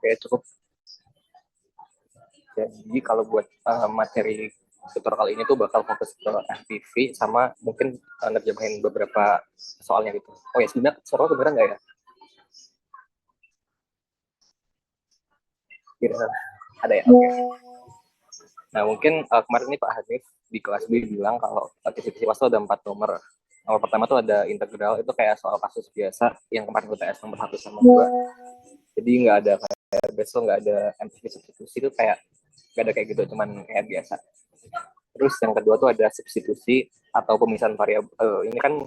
Oke, cukup. Jadi kalau buat materi tutor kali ini tuh bakal fokus ke FPV sama mungkin nerjemahin beberapa soalnya gitu. Oh ya, sebenarnya suara kedengeran nggak ya? Kira ada ya? Oke. Okay. Nah mungkin kemarin ini Pak Hanif di kelas B bilang kalau kisi-kisi itu ada 4 nomor. Nomor pertama tuh ada integral, itu kayak soal kasus biasa yang kemarin UTS nomor 1 sama 2. Jadi nggak ada kayak besok nggak ada MCQ substitusi, itu kayak nggak ada kayak gitu, cuman kayak biasa. Terus yang kedua tuh ada substitusi atau pemisahan variabel. Ini kan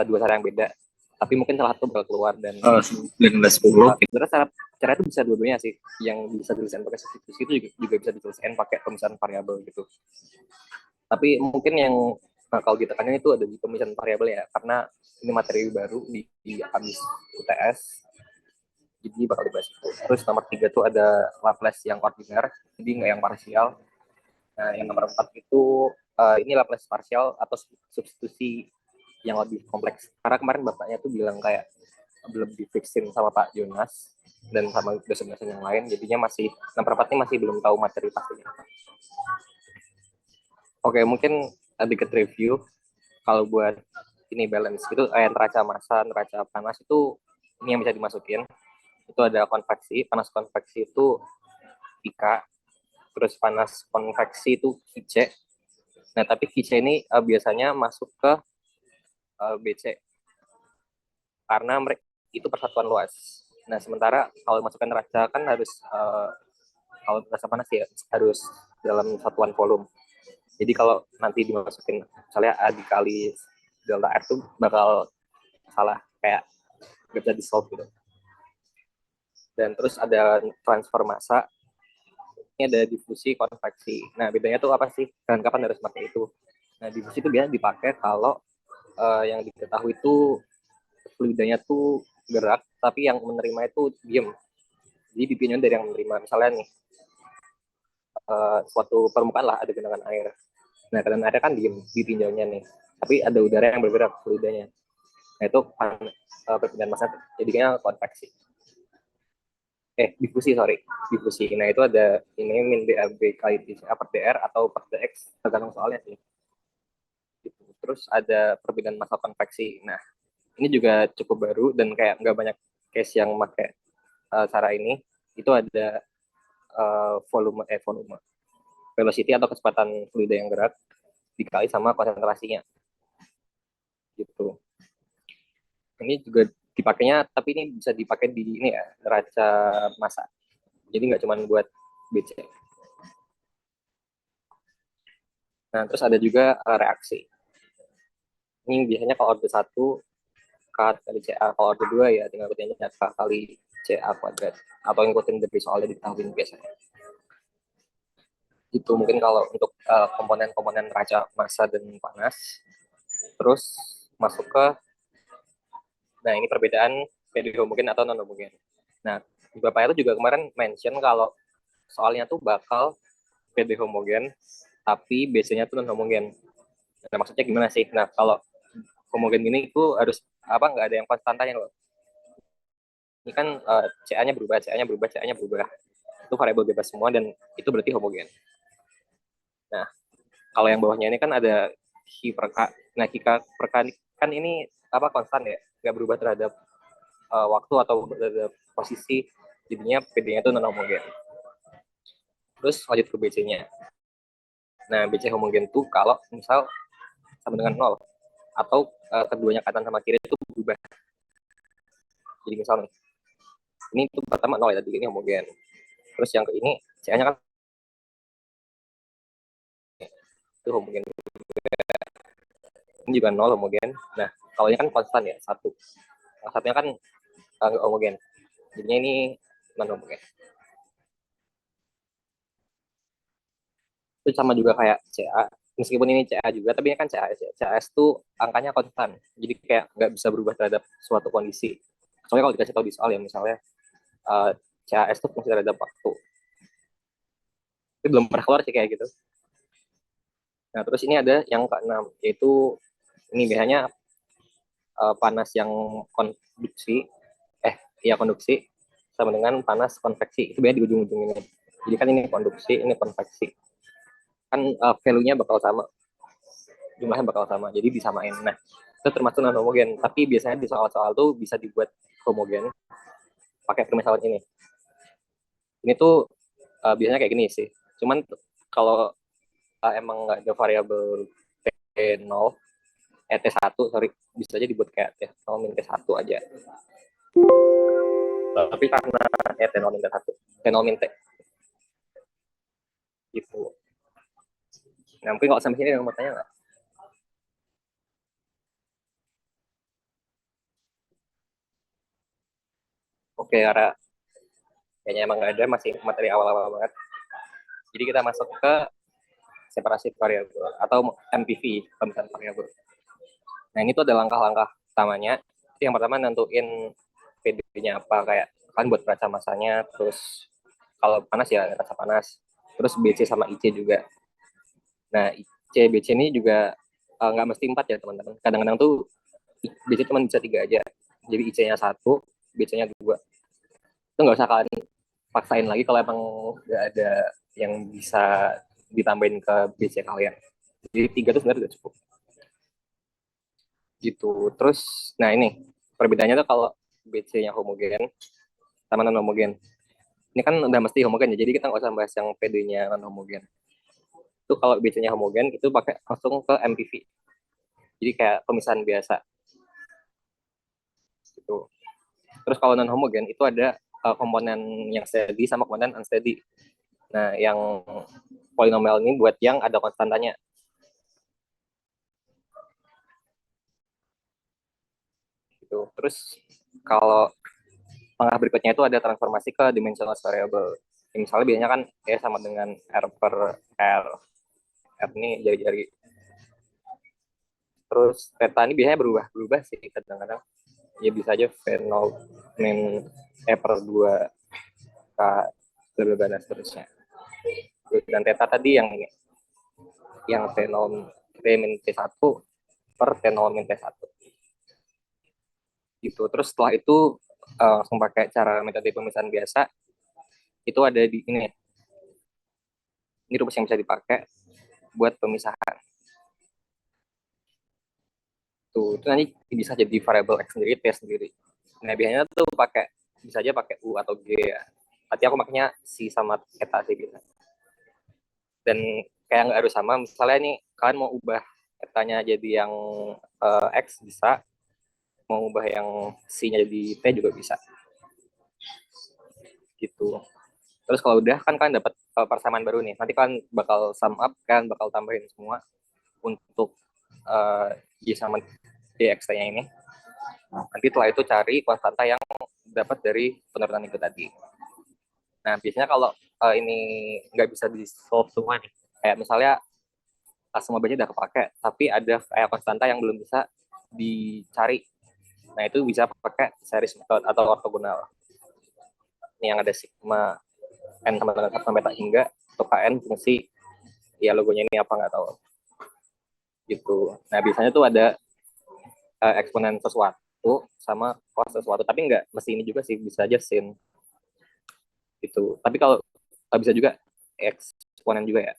dua cara yang beda, tapi mungkin salah satu bakal keluar dan 1910. Sebenarnya cara itu bisa dua-duanya sih. Yang bisa dituliskan pakai substitusi itu juga bisa dituliskan pakai pemisahan variabel gitu. Tapi mungkin yang kalau ditekannya itu ada di pemisahan variabel ya, karena ini materi baru di habis UTS, jadi bakal dibahas itu. Terus nomor 3 tuh ada Laplace yang ordiner, jadi nggak yang parsial. Nah, yang nomor 4 itu ini Laplace parsial atau substitusi yang lebih kompleks. Karena kemarin bapaknya tuh bilang kayak belum difixin sama Pak Jonas dan sama dosen-dosen yang lain, jadinya masih nomor 4 ini masih belum tahu materi pastinya. Oke, mungkin sedikit review. Kalau buat ini balance itu neraca massa, neraca panas itu ini yang bisa dimasukin. Itu ada konveksi, panas konveksi itu Pika, terus panas konveksi itu QC. Nah, tapi QC ini biasanya masuk ke BC karena mereka itu persatuan luas. Nah, sementara kalau masukkan neraca kan harus kalau neraca panas ya harus dalam satuan volume. Jadi kalau nanti dimasukin misalnya A dikali delta R tuh bakal salah, kayak nggak bisa di solve gitu. Dan terus ada transfer massa, ini ada difusi konveksi. Nah, bedanya tuh apa sih dan kapan harus pakai itu? Nah, difusi itu biasanya dipakai kalau yang diketahui itu fluidanya tuh gerak, tapi yang menerima itu diem. Jadi dipinjau dari yang menerima. Misalnya nih, suatu permukaan lah ada genangan air. Nah, genangan airnya kan diem di tinjaunya nih. Tapi ada udara yang bergerak fluidanya. Nah, itu perpindahan massa jadinya konveksi. Difusi. Nah, itu ada ini min DAB kali A per DR atau per DX, tergantung soalnya sih. Gitu. Terus ada perbedaan massa konveksi. Nah, ini juga cukup baru dan kayak nggak banyak case yang pakai cara ini. Itu ada volume velocity atau kecepatan fluida yang gerak dikali sama konsentrasinya. Gitu. Ini juga dipakainya, tapi ini bisa dipakai di ini ya, neraca massa. Jadi nggak cuma buat BC. Nah, terus ada juga reaksi. Ini biasanya kalau order 1 K kali CA, kalau order 2 ya tinggal ikutin K kali CA kuadrat, atau ngikutin dari soalnya diketahui biasanya. Itu mungkin kalau untuk komponen-komponen neraca massa dan panas. Terus masuk ke, nah ini perbedaan PD homogen atau non homogen. Nah, Bapak itu juga kemarin mention kalau soalnya tuh bakal PD homogen, tapi BC-nya tuh non homogen. Nah, maksudnya gimana sih? Nah, kalau homogen ini itu harus apa, nggak ada yang konstantanya loh. Ini kan CA-nya berubah, CA-nya berubah, CA-nya berubah. Itu variabel bebas semua dan itu berarti homogen. Nah, kalau yang bawahnya ini kan ada Ki per K. Nah, Ki per K kan ini apa, konstan ya, nggak berubah terhadap waktu atau terhadap posisi, jadinya PD-nya itu non homogen. Terus lanjut ke BC-nya. Nah, BC homogen itu kalau misal sama dengan 0 atau keduanya kanan sama kiri itu berubah. Jadi misal nih, ini itu pertama 0 ya, tadi ini homogen. Terus yang ke ini CA-nya kan itu homogen. Ini juga 0 homogen. Nah, kalau ini kan konstan ya, 1. Yang satunya kan nggak homogen. Jadinya ini non homogen. Itu sama juga kayak CA. Meskipun ini CA juga, tapi ini kan CAS ya. CAS tuh angkanya konstan. Jadi kayak nggak bisa berubah terhadap suatu kondisi. Soalnya kalau dikasih tahu di soal ya, misalnya CAS tuh fungsi terhadap waktu. Itu belum pernah keluar sih kayak gitu. Nah, terus ini ada yang ke-6, yaitu ini biasanya panas yang konduksi, konduksi sama dengan panas konveksi. Itu biasanya di ujung-ujung ini. Jadi kan ini konduksi, ini konveksi. Kan value-nya bakal sama, jumlahnya bakal sama, jadi disamain. Nah, itu termasuk non homogen, tapi biasanya di soal-soal tuh bisa dibuat homogen pakai permisalan ini. Ini tuh biasanya kayak gini sih. Cuman kalau emang nggak ada variabel T0, T1, sorry, bisa aja dibuat kayak T0 min T1 aja. Tapi karena T0 min T1, T0 min T. Gitu. Nah, mungkin kalau sampai sini yang mau tanya nggak? Oke, karena kayaknya emang nggak ada, masih materi awal-awal banget. Jadi kita masuk ke separasi variabel atau MPV, pemisahan variabel. Nah, ini tuh ada langkah-langkah utamanya. Yang pertama nentuin PD-nya apa, kayak kan buat baca masanya, terus kalau panas ya rasa panas, terus BC sama IC juga. Nah, IC BC ini juga nggak mesti 4 ya teman-teman. Kadang-kadang tuh BC cuma bisa 3 aja. Jadi IC-nya 1, BC-nya 2. Itu nggak usah kalian paksain lagi kalau emang nggak ada yang bisa ditambahin ke BC kalian. Jadi 3 itu sebenarnya udah cukup. Gitu. Terus, nah ini perbedaannya tuh kalau BC-nya homogen sama non homogen. Ini kan udah mesti homogen ya, jadi kita nggak usah bahas yang PD-nya non homogen. Itu kalau BC-nya homogen itu pakai langsung ke MPV. Jadi kayak pemisahan biasa. Gitu. Terus kalau non homogen itu ada komponen yang steady sama komponen unsteady. Nah, yang polinomial ini buat yang ada konstantanya. Gitu. Terus kalau tengah berikutnya itu ada transformasi ke dimensionless variable. Misalnya biasanya kan sama dengan R per R. R ini jari-jari. Terus theta ini biasanya berubah sih kadang-kadang. Ya bisa aja V0 min E per 2 K dan seterusnya. Dan theta tadi yang ini, yang T0 T min T1 per T0 min T1. Gitu. Terus setelah itu langsung pakai cara metode pemisahan biasa. Itu ada di ini. Ini rumus yang bisa dipakai buat pemisahan. Tuh, itu nanti bisa jadi variable X sendiri, T sendiri. Nah, biasanya tuh bisa aja pakai U atau G ya. Tapi aku makanya C sama theta sih gitu. Dan kayak nggak harus sama, misalnya nih kalian mau ubah thetanya jadi yang X bisa, mau ubah yang C-nya jadi T juga bisa. Gitu. Terus kalau udah kan kalian dapat persamaan baru nih. Nanti kalian bakal sum up, kan bakal tambahin semua untuk Y sama DXT-nya ini. Nanti setelah itu cari konstanta yang dapat dari penurunan itu tadi. Nah, biasanya kalau ini nggak bisa di-solve semua nih. Kayak misalnya semua batch udah kepake, tapi ada kayak konstanta yang belum bisa dicari. Nah, itu bisa pakai series method atau ortogonal. Ini yang ada sigma n sama dengan 1 sampai tak hingga, atau kn fungsi, ya logonya ini apa nggak tahu. Gitu. Nah, biasanya tuh ada eksponen sesuatu sama cos sesuatu, tapi nggak mesti ini juga sih, bisa aja sin. Gitu. Tapi kalau bisa juga eksponen juga ya.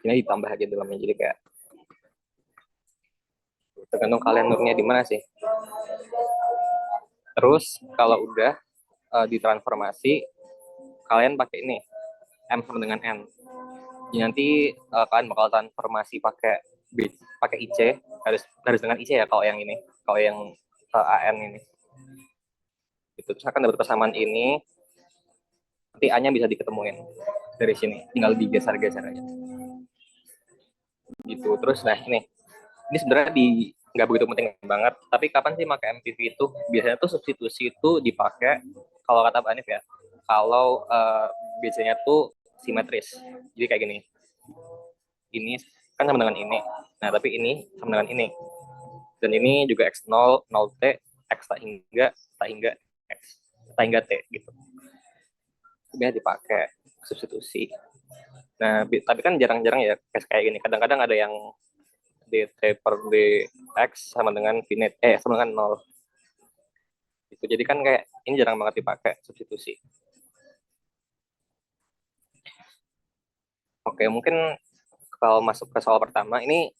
Ini ditambah aja dalamnya, jadi kayak tergantung kalian nurnya di mana sih. Terus kalau udah ditransformasi, kalian pakai ini M sama dengan N. Jadi nanti kalian bakal transformasi pakai IC, harus dengan IC ya kalau yang ini, kalau yang AN ini. Itu terus akan dapat persamaan ini, nanti A-nya bisa diketemuin dari sini, tinggal digeser-geser aja. Gitu. Terus nah ini sebenarnya nggak begitu penting banget, tapi kapan sih pakai MPV itu? Biasanya tuh substitusi itu dipakai kalau kata Pak Anif ya, kalau biasanya tuh simetris. Jadi kayak gini. Ini kan sama dengan ini. Nah, tapi ini sama dengan ini. Dan ini juga X0, 0T, X tak hingga X, tak hingga T gitu. Biasanya dipakai substitusi. Nah, tapi kan jarang-jarang ya kayak gini. Kadang-kadang ada yang dt per dx sama dengan V net sama dengan 0. Gitu. Jadi kan kayak ini jarang banget dipakai substitusi. Oke, mungkin kalau masuk ke soal pertama ini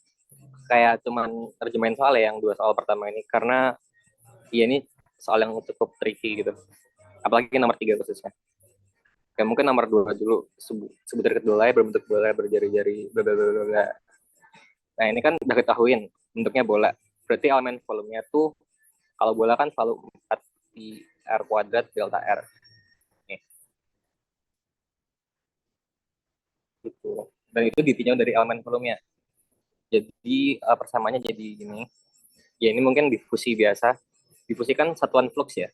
kayak cuman terjemahin soal ya yang 2 soal pertama ini, karena ya ini soal yang cukup tricky gitu, apalagi nomor 3 khususnya. Oke, mungkin nomor 2 dulu, sebutir kedelai berbentuk bola berjari-jari bla bla bla bla. Nah ini kan udah ketahuin bentuknya bola, berarti elemen volumenya tuh kalau bola kan selalu 4 pi r kuadrat delta r. Nih, gitu. Dan itu ditinjau dari elemen volumenya. Jadi persamaannya jadi ini. Ya ini mungkin difusi biasa. Difusi kan satuan flux ya.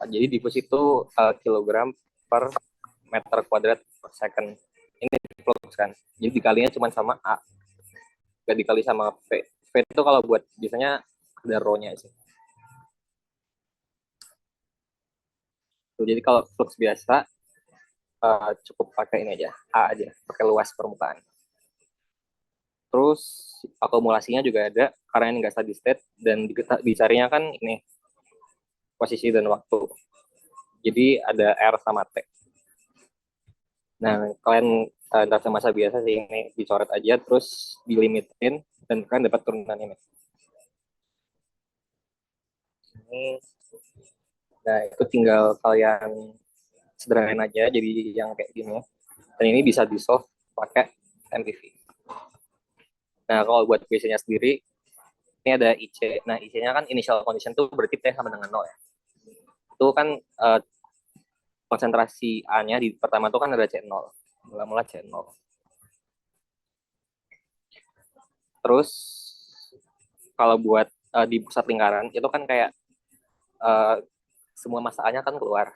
Jadi difusi itu kilogram per meter kuadrat per second. Ini flux kan. Jadi dikalinya cuma sama A. Gak dikali sama V. V itu kalau buat biasanya ada rho-nya sih. Tuh, jadi kalau flux biasa cukup pakai ini aja, A aja, pakai luas permukaan. Terus akumulasinya juga ada, karena ini nggak steady state, dan dicarinya kan ini, posisi dan waktu. Jadi ada R sama T. Nah, kalian data masa biasa sih, ini dicoret aja, terus dilimitin, dan kalian dapat turunan ini. Nah, itu tinggal kalian sederhanain aja, jadi yang kayak gini. Dan ini bisa di-solve pakai MPV. Nah, kalau buat question-nya sendiri, ini ada IC. Nah, IC-nya kan initial condition tuh berarti T sama dengan 0 ya. Itu kan konsentrasi A-nya di pertama tuh kan ada C0. Mula-mula C0. Terus kalau buat di pusat lingkaran itu kan kayak semua massa A-nya kan keluar.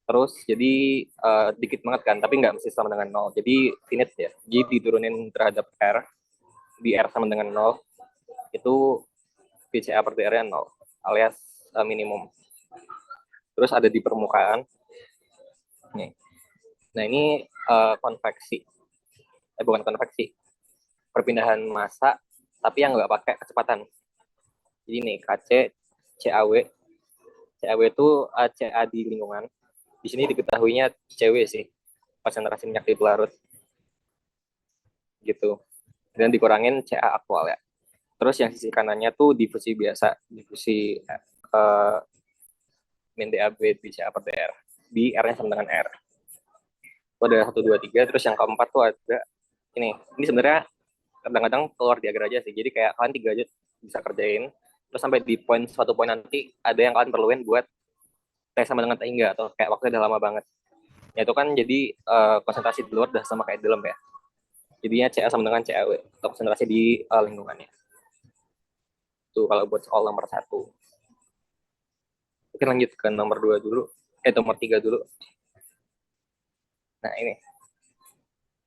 Terus jadi dikit banget kan, tapi nggak mesti sama dengan 0. Jadi finite ya. Jadi diturunin terhadap R, di R sama dengan 0, itu VCA per DR-nya 0, alias minimum. Terus ada di permukaan. Nih. Nah ini konveksi. Bukan konveksi. Perpindahan massa, tapi yang nggak pakai kecepatan. Jadi nih, KC, CAW. CAW itu CA di lingkungan. Di sini diketahuinya CW sih, konsentrasi minyak di pelarut. Gitu. Dan dikurangin CA aktual ya. Terus yang sisi kanannya tuh difusi biasa. Difusi min DAB di CA per DR. Di R-nya sama dengan R. Itu ada 1, 2, 3. Terus yang keempat tuh ada ini. Ini sebenarnya kadang-kadang keluar di agar aja sih. Jadi kayak kalian 3 aja bisa kerjain. Terus sampai di suatu poin nanti ada yang kalian perluin buat T sama dengan T enggak, atau kayak waktu udah lama banget. Ya itu kan jadi konsentrasi di luar udah sama kayak di dalam ya. Jadinya CA sama dengan CAW, atau konsentrasi di lingkungannya. Itu kalau buat soal nomor 1. Mungkin lanjut ke nomor 2 dulu. Nomor 3 dulu. Nah ini.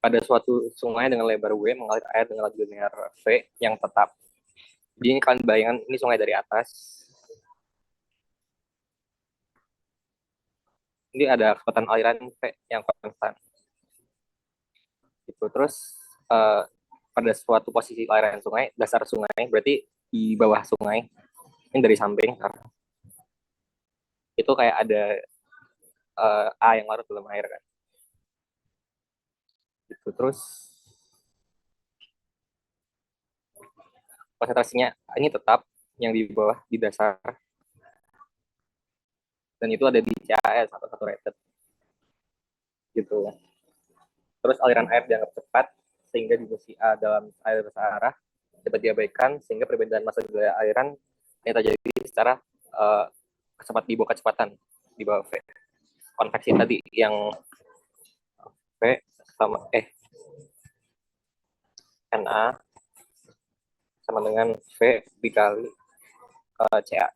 Pada suatu sungai dengan lebar W mengalir air dengan laju linear V yang tetap. Jadi ini kalian bayangkan, ini sungai dari atas. Ini ada kecepatan aliran V yang konstan. Gitu. Terus pada suatu posisi aliran sungai, dasar sungai, berarti di bawah sungai, ini dari samping, itu kayak ada A yang larut dalam air kan. Gitu. Terus konsentrasinya ini tetap yang di bawah di dasar, dan itu ada di CAS atau satu rated gitu. Terus aliran air dianggap cepat sehingga difusi A dalam air searah dapat diabaikan, sehingga perbedaan massa gaya aliran yang terjadi secara di bawah kecepatan di bawah V. Konveksi tadi yang V sama NA sama dengan V dikali CA.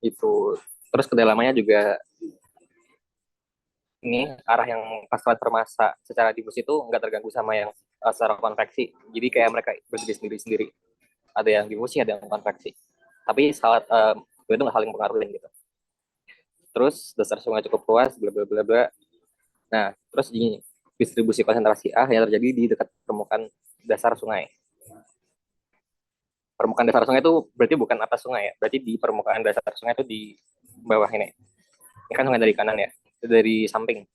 Itu. Terus kedalamannya juga ini arah yang pas transfer massa secara diffus itu nggak terganggu sama yang secara konveksi. Jadi kayak mereka berdiri sendiri-sendiri. Ada yang diffusi, ada yang konveksi. Tapi saat itu nggak saling pengaruhin gitu. Terus dasar sungai cukup luas, bla bla bla bla. Nah, terus gini, distribusi konsentrasi A yang terjadi di dekat permukaan dasar sungai. permukaan dasar sungai itu berarti bukan atas sungai ya, berarti di permukaan dasar sungai itu di bawah ini. Ini kan sungai dari kanan ya, dari samping,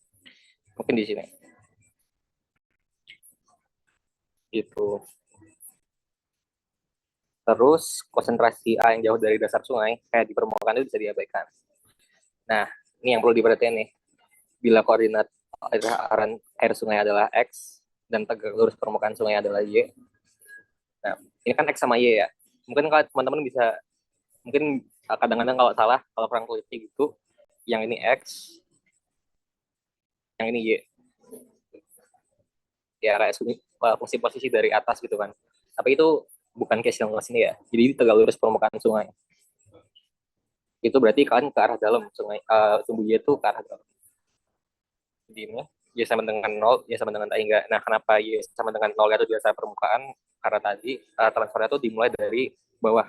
mungkin di sini. Gitu. Terus konsentrasi A yang jauh dari dasar sungai, kayak di permukaan itu bisa diabaikan. Nah, ini yang perlu diperhatikan nih. Bila koordinat aliran air sungai adalah X, dan tegak lurus permukaan sungai adalah Y. Nah, ini kan X sama Y ya. Mungkin kalau teman-teman bisa, mungkin kadang-kadang kalau salah, kalau kurang teliti gitu, yang ini X, yang ini Y. Ya, kayak fungsi posisi dari atas gitu kan. Tapi itu bukan case yang sini ya. Jadi tegak lurus permukaan sungai. Itu berarti kan ke arah dalam sungai, sumbu Y itu ke arah dalam. Jadi ini Y sama dengan 0, Y sama dengan A enggak. Nah, kenapa Y sama dengan 0 itu di dasar permukaan? Karena tadi transfernya itu dimulai dari bawah,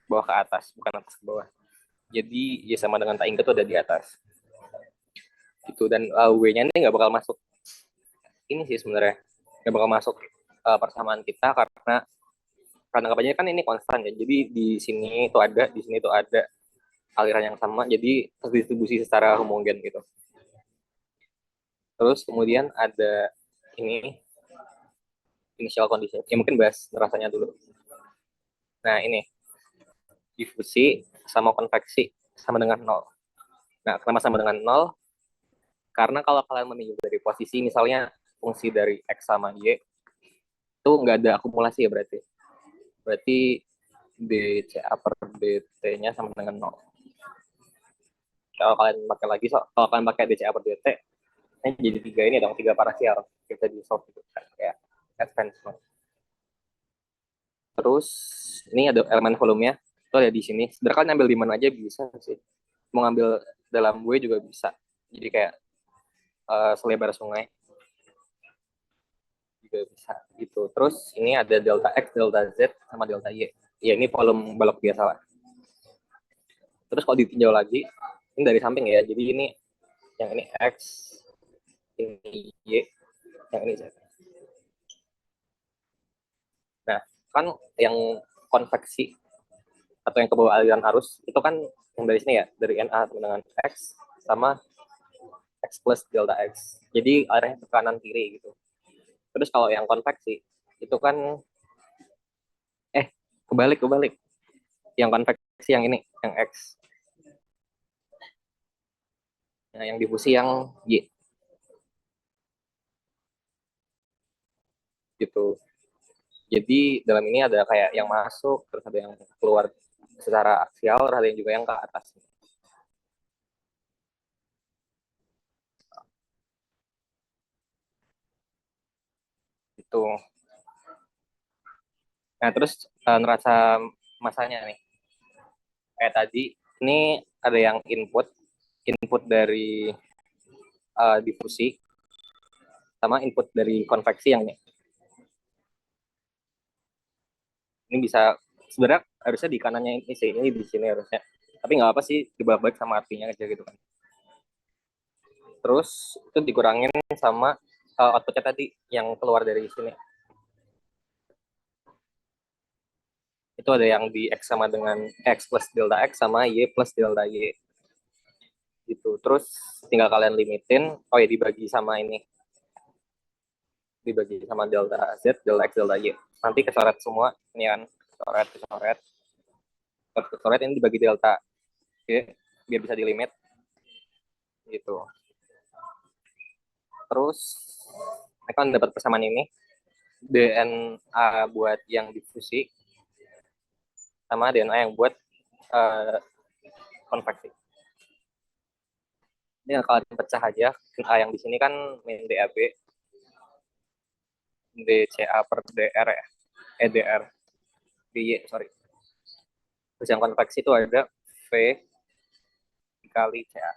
bawah ke atas, bukan atas ke bawah. Jadi Y sama dengan tak itu ada di atas. Gitu, dan W-nya ini nggak bakal masuk. Ini sih sebenarnya nggak bakal masuk persamaan kita karena anggapannya kan ini konstan ya. Jadi di sini itu ada, di sini itu ada aliran yang sama. Jadi terdistribusi secara homogen gitu. Terus kemudian ada ini initial condition. Ya mungkin bahas rasanya dulu. Nah ini difusi sama konveksi sama dengan 0. Nah kenapa sama dengan 0? Karena kalau kalian meninjau dari posisi misalnya fungsi dari X sama Y itu nggak ada akumulasi ya berarti. Berarti dCA per dt-nya sama dengan 0. Kalau kalian pakai lagi, kalau kalian pakai dCA per dt, ini jadi 3 ini dong, 3 parsial. Kita di solve itu kan, kayak advance. Terus ini ada elemen volumenya, itu ada di sini. Sebenarnya kalian ambil di mana aja bisa sih. Mau ngambil dalam W juga bisa. Jadi kayak selebar sungai juga bisa gitu. Terus ini ada delta X, delta Z, sama delta Y. Ya ini volume balok biasa lah. Terus kalau ditinjau lagi, ini dari samping ya. Jadi ini yang ini X, ini Y, yang ini Z. Nah, kan yang konveksi atau yang ke bawah aliran arus itu kan yang dari sini ya, dari NA dengan X sama X plus delta X. Jadi arahnya ke kanan kiri gitu. Terus kalau yang konveksi itu kan kebalik. Yang konveksi yang ini, yang X. Nah, yang difusi yang Y gitu. Jadi dalam ini ada kayak yang masuk, terus ada yang keluar secara aksial, ada yang juga yang ke atas. Itu. Nah, terus neraca masanya nih. Kayak tadi, ini ada yang input dari difusi, sama input dari konveksi yang ini. Ini bisa, sebenarnya harusnya di kanannya ini sih, ini di sini harusnya. Tapi nggak apa sih, dibalik sama artinya aja gitu kan. Terus itu dikurangin sama outputnya tadi yang keluar dari sini. Itu ada yang di X sama dengan X plus delta X sama Y plus delta Y. Gitu. Terus tinggal kalian limitin, oh ya dibagi sama ini. Dibagi sama delta Z, delta X, delta Y. Nanti kecoret semua, ini kan, kecoret ini dibagi delta. Oke, biar bisa dilimit. Gitu. Terus, mereka kan dapat persamaan ini. DNA buat yang difusi, sama DNA yang buat konveksi. Ini kalau dipecah aja, A yang di sini kan min DAB, dCA per DR ya, DR, DY, sorry. Terus yang konveksi itu ada V dikali CA.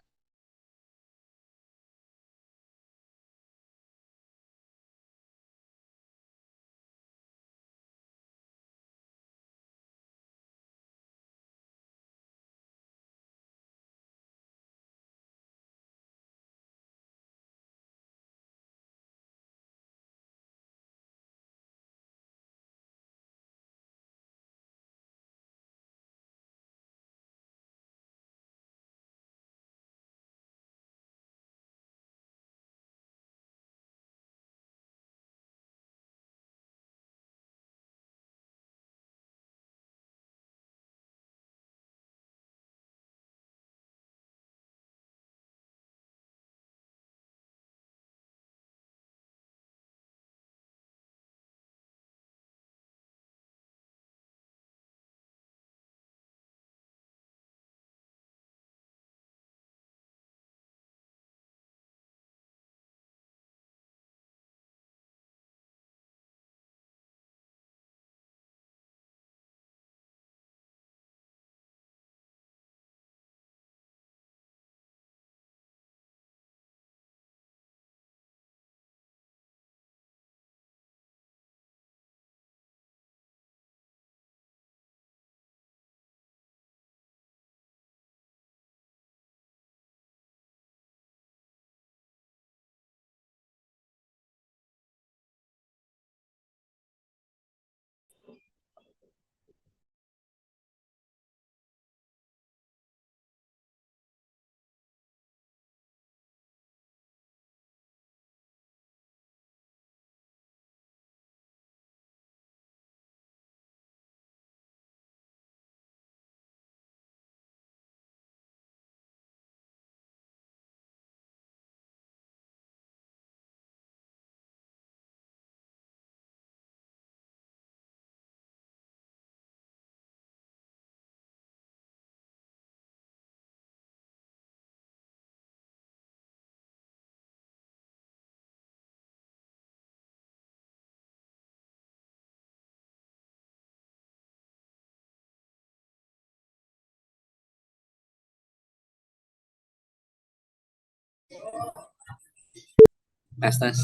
tes tes.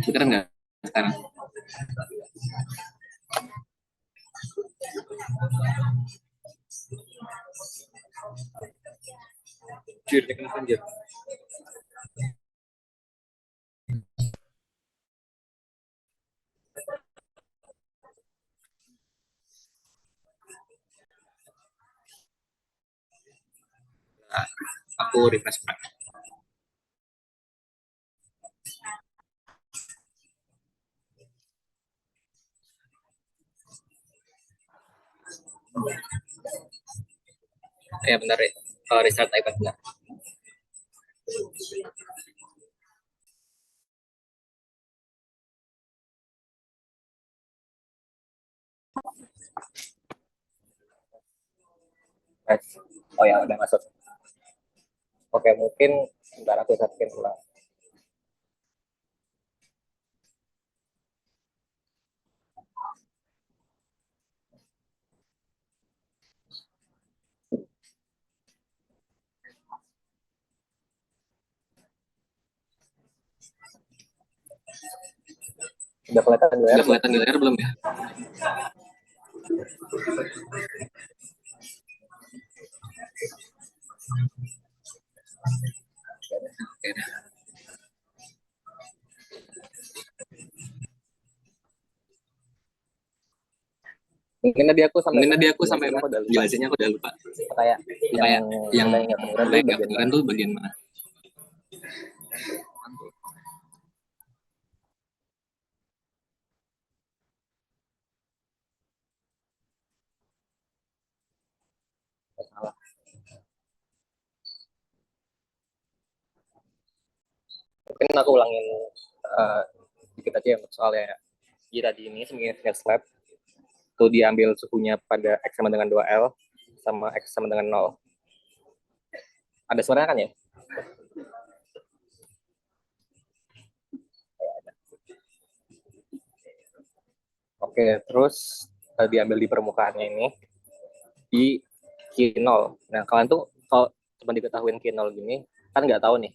Kedengeran nggak sekarang? Jujur, kenapa lanjut? Nah, aku refresh Pak. Ya bentar ya. Restart iPad bentar. Oh ya, udah masuk. Oke, mungkin bentar aku setting ulang. Udah kelihatan di layar? Udah kelihatan di layar belum ya? Oke. Mungkin tadi aku sampai jelasinnya aku udah lupa. Jelasinnya aku udah lupa. Kayak yang mulai nggak kedengeran tuh bagian mana? Salah. Mungkin aku ulangin dikit aja untuk soalnya. Jadi tadi ini sebagai slab itu diambil suhunya pada X sama dengan 2L sama X sama dengan 0. Ada suaranya kan ya? Oke, terus diambil di permukaannya ini di Q0. Nah, kalian tuh kalau cuma diketahuin Q0 gini, kan nggak tahu nih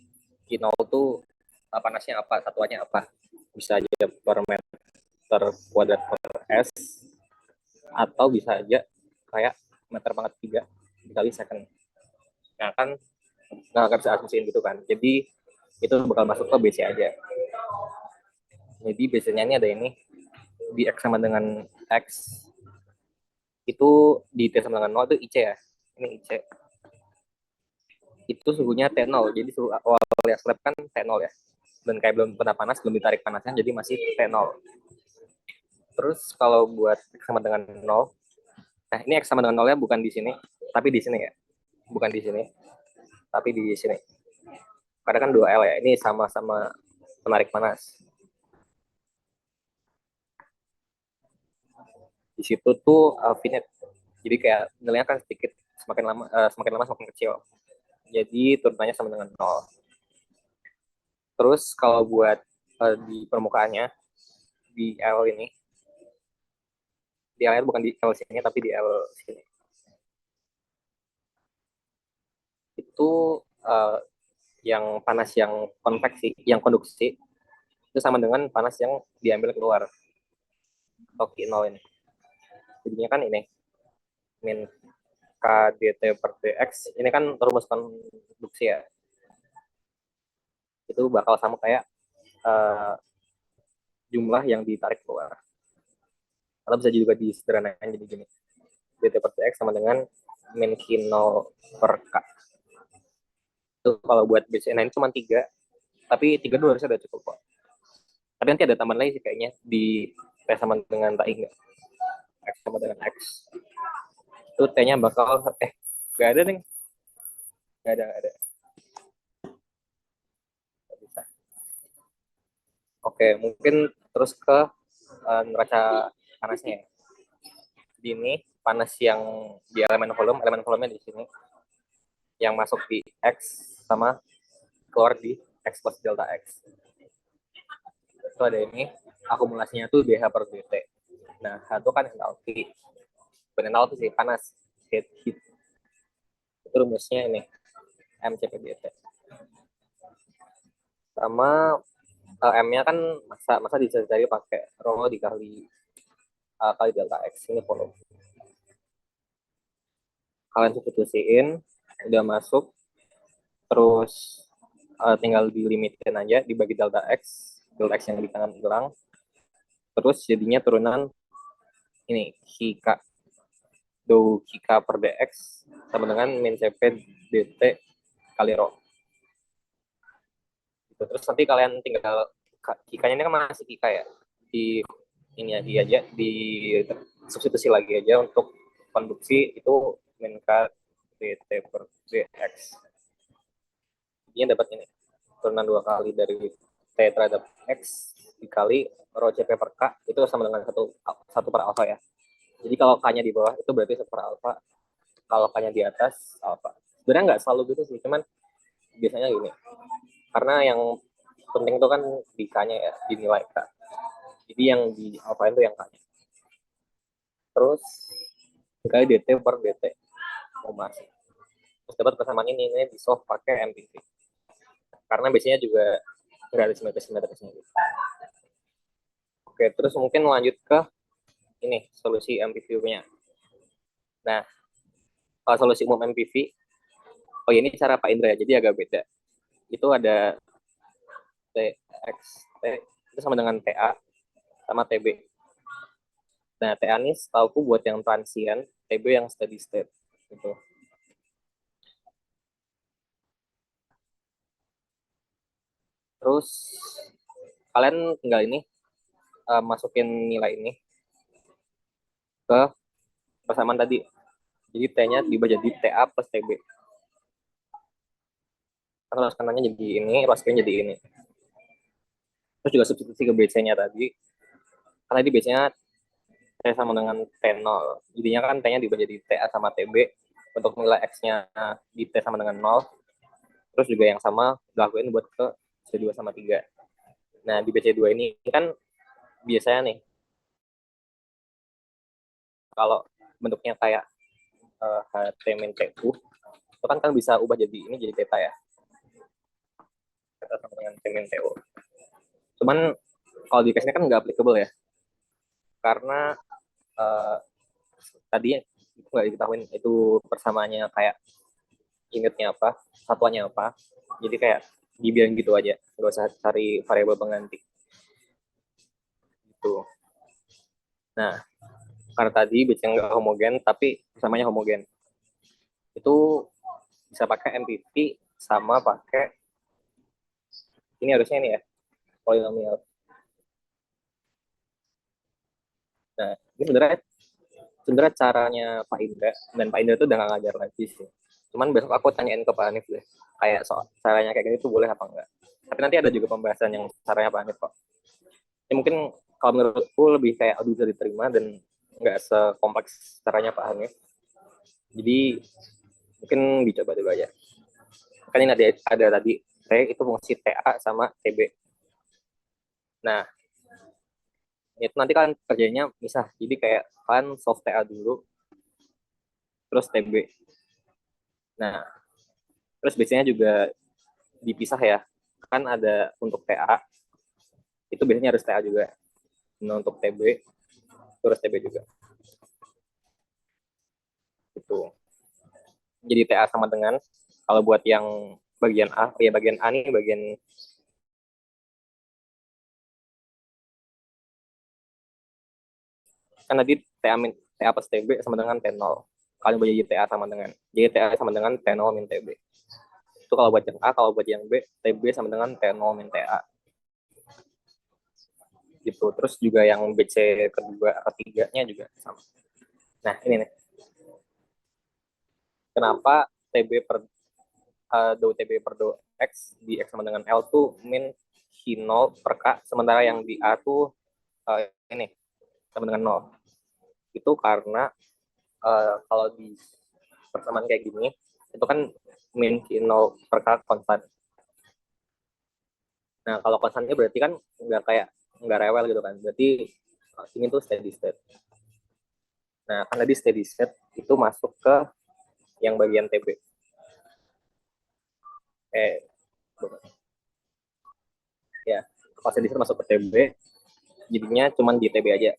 Q0 tuh panasnya apa, satuannya apa. Bisa aja per meter kuadrat per S, atau bisa aja kayak meter pangkat 3 dikali second. Nah, kan nggak bisa asumsiin gitu kan. Jadi itu bakal masuk ke BC aja. Jadi BC-nya ini ada ini, di X sama dengan X, itu di T sama dengan 0 itu IC ya. Ini IC. Itu suhunya T0. Jadi suhu awalnya slab kan T0 ya. Dan kayak belum pernah panas, belum ditarik panasnya, jadi masih T0. Terus kalau buat X sama dengan 0, nah ini X sama dengan 0-nya bukan di sini, tapi di sini ya. Bukan di sini, tapi di sini. Karena kan 2L ya, ini sama-sama penarik panas. Di situ tuh finite. Jadi kayak nilainya kan sedikit, semakin lama semakin kecil. Jadi turunannya sama dengan 0. Terus kalau buat di permukaannya, di L ini, di L bukan di L sini, tapi di L sini. Itu yang panas yang konveksi, yang konduksi, itu sama dengan panas yang diambil keluar, atau Q0 ini. Jadinya kan ini, min KDT per dx, ini kan rumus konduksi ya. Itu bakal sama kayak jumlah yang ditarik keluar. Atau bisa juga disederhanakan jadi gini. DT per dx sama dengan min Q0 per K. Itu kalau buat BCN ini cuma 3, tapi 3 dulu harusnya udah cukup kok. Tapi nanti ada tambahan lagi sih kayaknya di T sama dengan TI enggak. X sama dengan X. Itu T-nya bakal nggak ada nih. Nggak ada. Nggak bisa. Oke, mungkin terus ke neraca panasnya ya. Di ini panas yang di elemen volumenya di sini, yang masuk di X sama keluar di X plus delta X. Itu ada ini, akumulasinya tuh dH per dt. Nah, H itu kan entalpi. Bukan entalpi sih, panas. Heat. Itu rumusnya ini, mCp dt. Sama M-nya kan masa bisa cari pakai rho dikali kali delta X. Ini volume. Kalian substitusiin, udah masuk, terus tinggal dilimitin aja, dibagi delta X yang di kanan hilang, terus jadinya turunan ini K dou K per dx sama dengan min Cp dt kali rho. Gitu. Terus nanti kalian tinggal K-nya ini kan masih K ya, di ini aja di substitusi lagi aja untuk konduksi itu min K dt per dx. Ini dapat ini turunan 2 kali dari T terhadap X dikali rho Cp per K itu sama dengan 1 per alfa ya. Jadi kalau K-nya di bawah itu berarti 1 per alfa, kalau K-nya di atas alfa. Sebenarnya nggak selalu gitu sih, cuman biasanya gini. Karena yang penting itu kan di K-nya ya, dinilai K. Jadi yang di alfa itu yang K-nya. Terus dikali dt per dt masih. Terus dapat persamaan ini di solve pakai MPV. Karena biasanya juga nggak ada simetris-simetrisnya gitu. Oke, terus mungkin lanjut ke ini solusi MPV-nya. Nah, kalau solusi umum MPV, oh ini cara Pak Indra ya, jadi agak beda. Itu ada TX, T itu sama dengan TA sama TB. Nah, TA ini setauku buat yang transient, TB yang steady state. Gitu. Terus kalian tinggal ini masukin nilai ini ke persamaan tadi. Jadi T-nya diubah jadi TA plus TB. Ruas kanannya jadi ini, ruas kirinya jadi ini. Terus juga substitusi ke BC-nya tadi. Karena di BC-nya T sama dengan T0. Jadinya kan T-nya diubah jadi TA sama TB. Untuk nilai X-nya di T sama dengan 0. Terus juga yang sama lakuin buat ke C2 sama 3. Nah, di BC2 ini kan biasanya nih, kalau bentuknya kayak HT min TU, itu kan bisa ubah jadi ini jadi theta ya. Theta sama dengan T min TU. Cuman kalau di case-nya kan nggak applicable ya. Karena tadi itu nggak diketahui itu persamaannya kayak unitnya apa, satuannya apa. Jadi kayak dibiarin gitu aja, nggak usah cari variabel pengganti. Gitu. Nah, karena tadi BC nggak homogen, tapi persamanya homogen. Itu bisa pakai MPV sama pakai ini harusnya ini ya, polinomial. Nah, ini sebenarnya caranya Pak Indra, dan Pak Indra itu udah nggak ngajar lagi sih. Cuman besok aku tanyain ke Pak Hanif deh, kayak soal caranya kayak gini tuh boleh apa enggak. Tapi nanti ada juga pembahasan yang caranya Pak Hanif kok. Ya mungkin kalau menurutku lebih kayak bisa diterima dan nggak sekompleks caranya Pak Hanif. Jadi mungkin dicoba dulu aja. Kan ini ada tadi, saya itu fungsi TA sama TB. Nah, itu nanti kan kerjanya misah. Jadi kayak kan soft TA dulu, terus TB. Nah, terus biasanya juga dipisah ya. Kan ada untuk TA, itu biasanya harus TA juga. Nah, untuk TB, terus TB juga. Itu. Jadi TA sama dengan, kalau buat yang bagian A, ya bagian A nih, bagian kan tadi TA plus TB sama dengan T0. Kalau jadi TA sama dengan, jadi TA sama dengan T0 min TB. Itu kalau buat yang A, kalau buat yang B, TB sama dengan T0 min TA. Gitu. Terus juga yang BC ketiganya juga sama. Nah, ini nih. Kenapa TB per dou TB per dou X di X sama dengan L tuh min Q0 per K, sementara yang di A tuh ini sama dengan 0. Itu karena kalau di persamaan kayak gini, itu kan min Q0 per K konstan. Nah, kalau konstannya berarti kan nggak rewel gitu kan. Berarti ini tuh steady state. Nah, kan tadi steady state itu masuk ke yang bagian TB. pas di masuk ke TB, jadinya cuma di TB aja.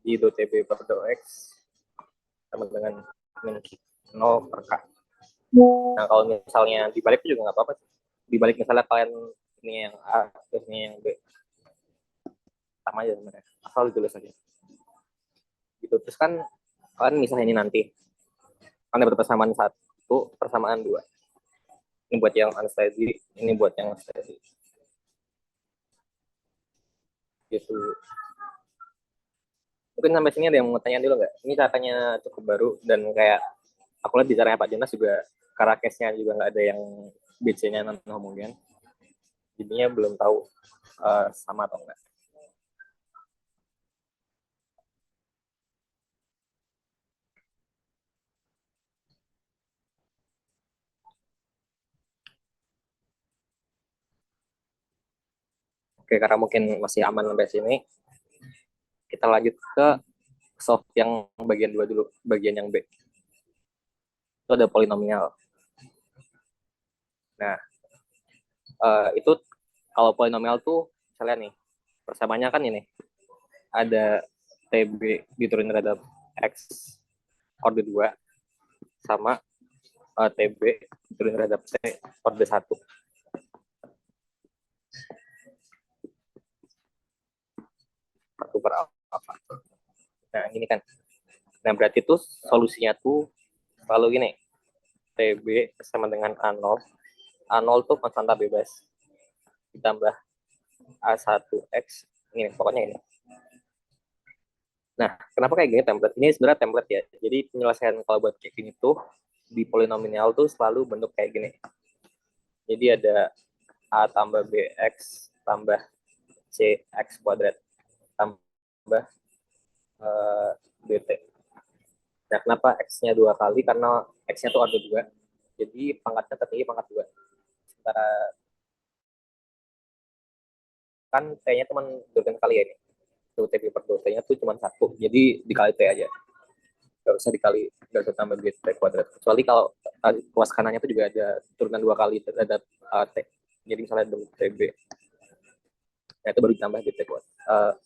Di do TB per do X sama dengan min 0 per K. Nah, kalau misalnya dibalik juga nggak apa-apa. Dibalik misalnya kalian ini yang A, terus ini yang B. Sama aja sebenarnya. Asal ditulis aja. Gitu. Terus kan kalian misalnya ini nanti. Kan dapat persamaan 1, persamaan 2. Ini buat yang unsteady, ini buat yang steady. Gitu. Mungkin sampai sini ada yang mau tanya dulu nggak? Ini caranya cukup baru dan kayak aku lihat di caranya Pak Jonas juga karena case-nya juga nggak ada yang BC-nya non homogen. Jadinya belum tahu sama atau enggak. Oke, karena mungkin masih aman sampai sini, kita lanjut ke solve yang bagian 2 dulu, bagian yang B. Itu ada polinomial. Nah, itu kalau polinomial tuh misalnya nih, persamaannya kan ini, ada TB diturunin terhadap X order 2 sama TB diturunin terhadap T order 1. Satu per apa. Nah, ini kan. Nah, berarti tuh solusinya tuh selalu gini. TB sama dengan A0. A0 tuh konstanta bebas. Ditambah A1X. Ini pokoknya ini. Nah, kenapa kayak gini template? Ini sebenarnya template ya. Jadi penyelesaian kalau buat kayak gini tuh di polinomial tuh selalu bentuk kayak gini. Jadi ada A tambah BX tambah CX kuadrat tambah BT. Nah, kenapa X-nya 2 kali? Karena X-nya tuh order 2. Jadi pangkatnya tertinggi pangkat 2. Sementara kan T-nya cuma 2 kali ya ini. TB per 2 T-nya tuh cuma 1. Jadi dikali T aja. Gak usah dikali, gak usah tambah BT kuadrat. Kecuali kalau luas kanannya itu juga ada turunan 2 kali terhadap T. Jadi misalnya TB. Nah, itu baru ditambah BT kuadrat.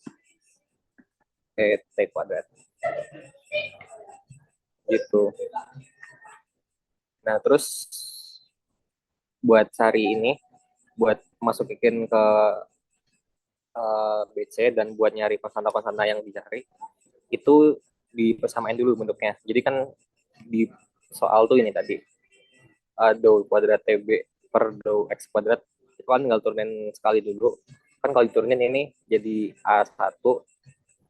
T kuadrat. Gitu. Nah, terus buat cari ini, buat masukin ke BC dan buat nyari konstanta-konstanta yang dicari, itu dipersamain dulu bentuknya. Jadi kan di soal tuh ini tadi, do kuadrat TB per do X kuadrat, itu kan tinggal turunin sekali dulu. Kan kalau diturunin ini jadi A1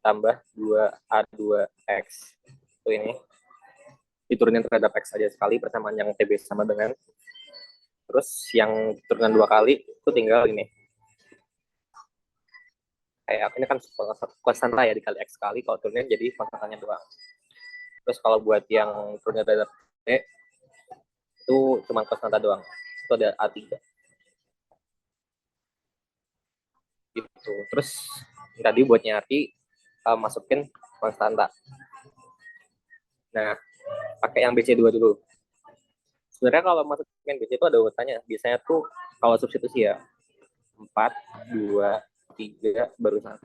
tambah 2A2X. Itu ini. Diturunin terhadap X aja sekali, persamaan yang TB sama dengan. Terus yang turunan 2 kali, itu tinggal ini. Kayak ini kan konstanta ya dikali X kali, kalau turunnya jadi konstantanya doang. Terus kalau buat yang turunnya terhadap T, itu cuma konstanta doang. Itu ada A3. Gitu. Terus tadi buat nyari, masukin konstanta. Nah, pakai yang BC2 dulu. Sebenarnya kalau masukin BC itu ada urutannya. Biasanya tuh kalau substitusi ya, 4, 2, 3, baru 1.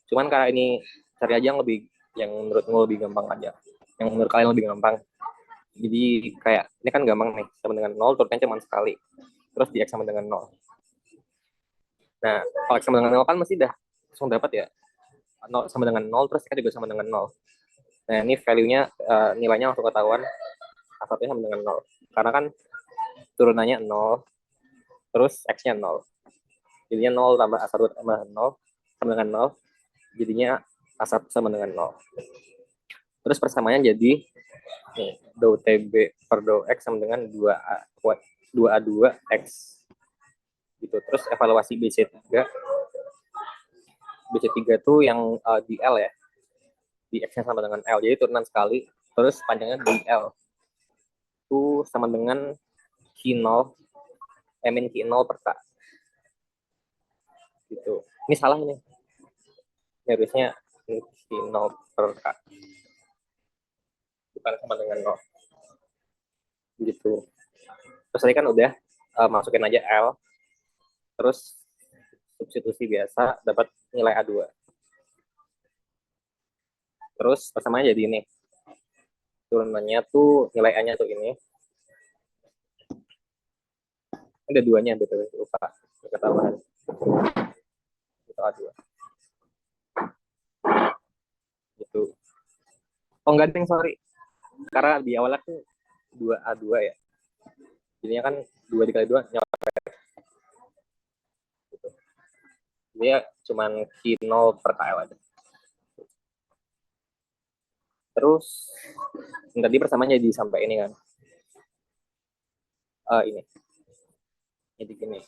Cuman karena ini cari aja yang menurutmu lebih gampang aja. Yang menurut kalian lebih gampang. Jadi kayak ini kan gampang nih, sama dengan 0 turunnya cuma sekali. Terus di X sama dengan 0. Nah, kalau X sama dengan 0 kan mesti dah langsung dapat ya. 0 sama dengan 0, terus X juga sama dengan 0. Nah, ini value-nya, nilainya langsung ketahuan. A1-nya sama dengan 0. Karena kan turunannya 0, terus X-nya 0. Jadinya 0 tambah A1 tambah 0 sama dengan 0. Jadinya A1 sama dengan 0. Terus persamaannya jadi nih, do TB per do X sama dengan 2A2X. Gitu. Terus evaluasi BC3. BC3 tuh yang di L ya. Di X-nya sama dengan L. Jadi turunan sekali. Terus panjangnya di L. Itu sama dengan Q0, min Q0 per K. Gitu. Ini salah ini. Harusnya Q0 per K. Bukan sama dengan 0. Gitu. Terus tadi kan udah masukin aja L. Terus substitusi biasa dapat nilai A2. Terus persamaannya jadi ini. Turunannya tuh nilai A-nya tuh ini. Ada duanya, betul, lupa ketahuan. Itu A2. Gitu. Oh enggak ding, sorry. Karena di awalnya tuh 2A2 ya. Jadinya kan 2 dikali 2 nyampe. Gitu. Dia cuman Q0 per KL aja. Terus tadi persamaannya jadi sampai ini kan. Ini. Jadi gini.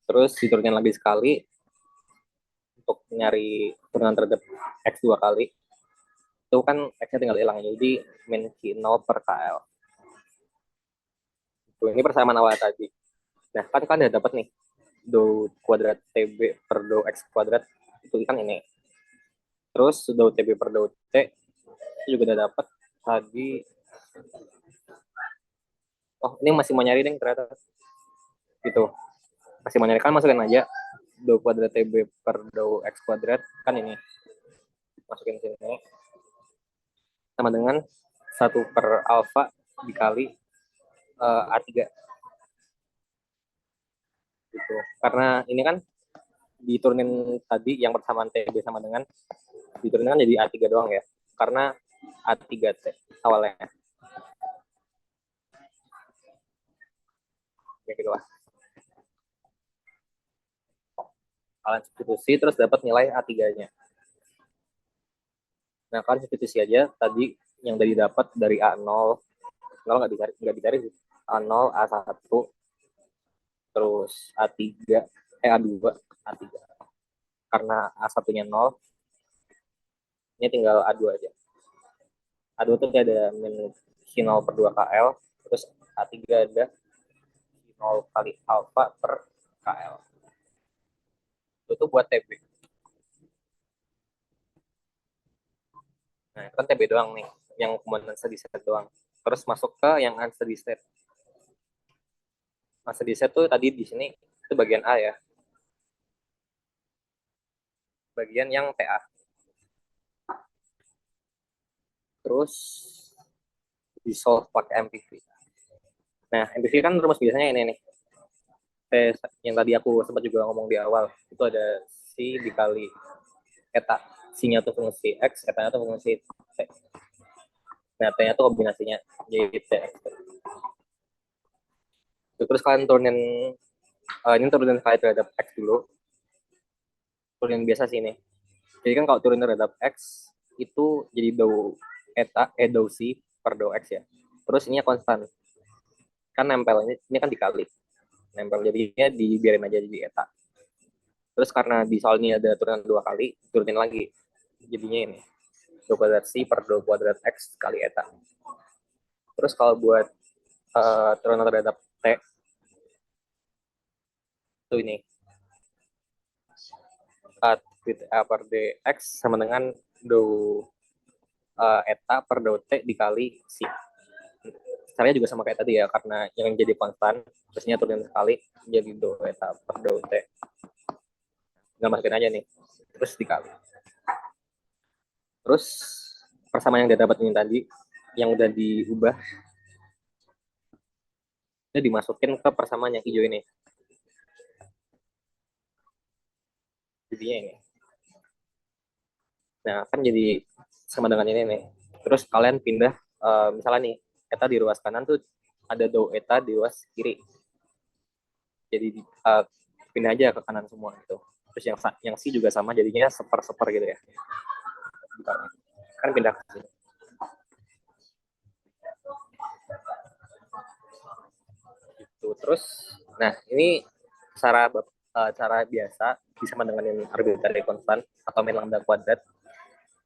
Terus diturunin lagi sekali untuk nyari turunan terhadap X 2 kali. Itu kan X-nya tinggal hilang. Jadi min Q0 per KL. Tuh, ini persamaan awal tadi. Nah, kan udah dapat nih dou kuadrat TB per dou X kuadrat. Itu kan ini. Terus dou TB per dou T itu juga udah dapat tadi. Oh, ini masih mau nyari deh ternyata. Gitu. Masih mau nyari, kan masukin aja dou kuadrat TB per dou X kuadrat. Kan ini. Masukin sini. Sama dengan 1 per alfa dikali A3. Gitu. Karena ini kan diturunin tadi yang persamaan TB sama dengan diturunin kan jadi A3 doang ya. Karena A3T awalnya. Ya gitu lah. Kalian substitusi terus dapat nilai A3-nya. Nah, kalian substitusi aja tadi yang tadi dapat dari A0. 0 nggak dicari sih. A0, A1, terus A3, A2, A3. Karena A1-nya 0, ini tinggal A2 aja. A2 itu ada min Q0 per 2 KL, terus A3 ada Q0 kali alfa per KL. Itu buat TB. Nah, itu kan TB doang nih, yang kemudian steady state doang. Terus masuk ke yang unsteady state. Unsteady state tuh tadi di sini itu bagian A ya. Bagian yang TA. Terus di solve pakai MPV. Nah, MPV kan rumus biasanya ini nih. Yang tadi aku sempat juga ngomong di awal, itu ada C dikali eta. C-nya tuh fungsi X, eta-nya tuh fungsi T. Nah, T-nya tuh kombinasinya jadi T. Terus kalian turunin, ini turunin kali terhadap X dulu. Turunin biasa sih ini. Jadi kan kalau turunin terhadap X, itu jadi dou eta, dou C per dou X ya. Terus ini konstan. Kan nempel, ini kan dikali. Nempel jadinya dibiarin aja jadi eta. Terus karena di soal ini ada turunan 2 kali, turunin lagi. Jadinya ini. Dou kuadrat C per dou kuadrat X kali eta. Terus kalau buat turunan terhadap T, itu ini. A per dx sama dengan dou eta per dou T dikali C. Caranya juga sama kayak tadi ya, karena yang jadi konstan, terusnya turunin sekali, jadi dou eta per dou T. Nggak masukin aja nih, terus dikali. Terus persamaan yang dia dapat ini tadi, yang udah diubah, itu dimasukin ke persamaan yang hijau ini. Jadinya ini. Nah, kan jadi sama dengan ini nih. Terus kalian pindah, misalnya nih, eta di ruas kanan tuh ada dou eta di ruas kiri. Jadi pindah aja ke kanan semua gitu. Terus yang C juga sama, jadinya seper gitu ya. Bentar. Kan pindah ke sini. Gitu. Terus, nah ini cara biasa bisa dengan arbitrary constant atau min lambda kuadrat.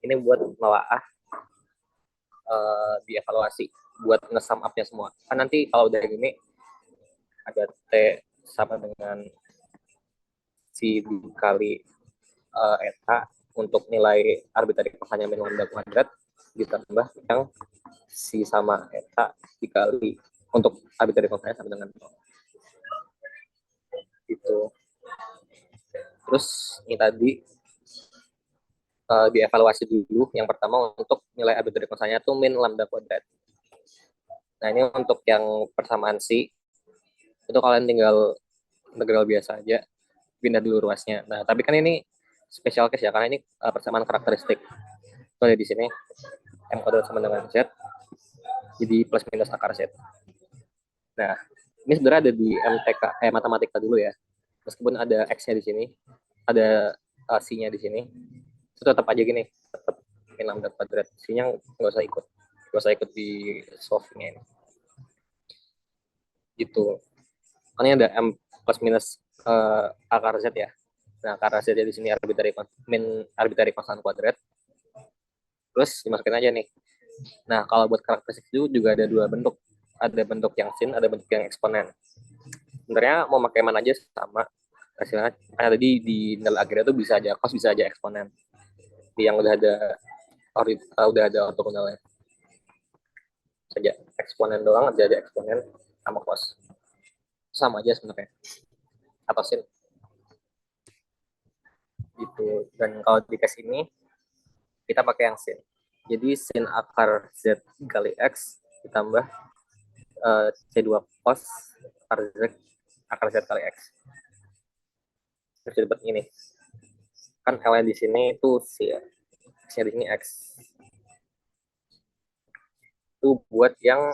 Ini buat nelaah dievaluasi, buat nge-sum up-nya semua. Kan nanti kalau udah gini ada T sama dengan C dikali eta untuk nilai arbitrary constantnya min lambda kuadrat ditambah yang C sama eta dikali untuk arbitrary constantnya sama dengan itu. Terus ini tadi dievaluasi dulu. Yang pertama untuk nilai arbitrary constantnya tuh min lambda kuadrat. Nah ini untuk yang persamaan si itu kalian tinggal integral biasa aja, pindah dulu ruasnya. Nah tapi kan ini special case ya, karena ini persamaan karakteristik. Itu ada di sini m kuadrat sama dengan z, jadi plus minus akar z. Nah ini sebenarnya ada di MTK matematika dulu ya. Meskipun ada x-nya di sini, ada c-nya di sini, itu tetap aja gini, tetap min lambda kuadrat. C-nya nggak usah ikut di solvingnya ini. Gitu. Ini ada m plus minus akar z ya. Nah, akar z di sini arbitrary constant kuadrat. Terus dimasukin aja nih. Nah, kalau buat karakteristik itu juga ada dua bentuk. Ada bentuk yang sin, ada bentuk yang eksponen. Sebenarnya mau pakai mana aja sama. Hasilnya kan tadi di nilai akhirnya tuh bisa aja cos, bisa aja eksponen. Di yang udah ada ortogonalnya. Saja eksponen doang, ada eksponen sama cos. Sama aja sebenarnya. Atau sin. Gitu. Dan kalau di case ini kita pakai yang sin. Jadi sin akar z kali x ditambah c2 cos akar z kali x. Terus dapat ini. Kan L di sini itu c ya. X-nya di sini x. Itu buat yang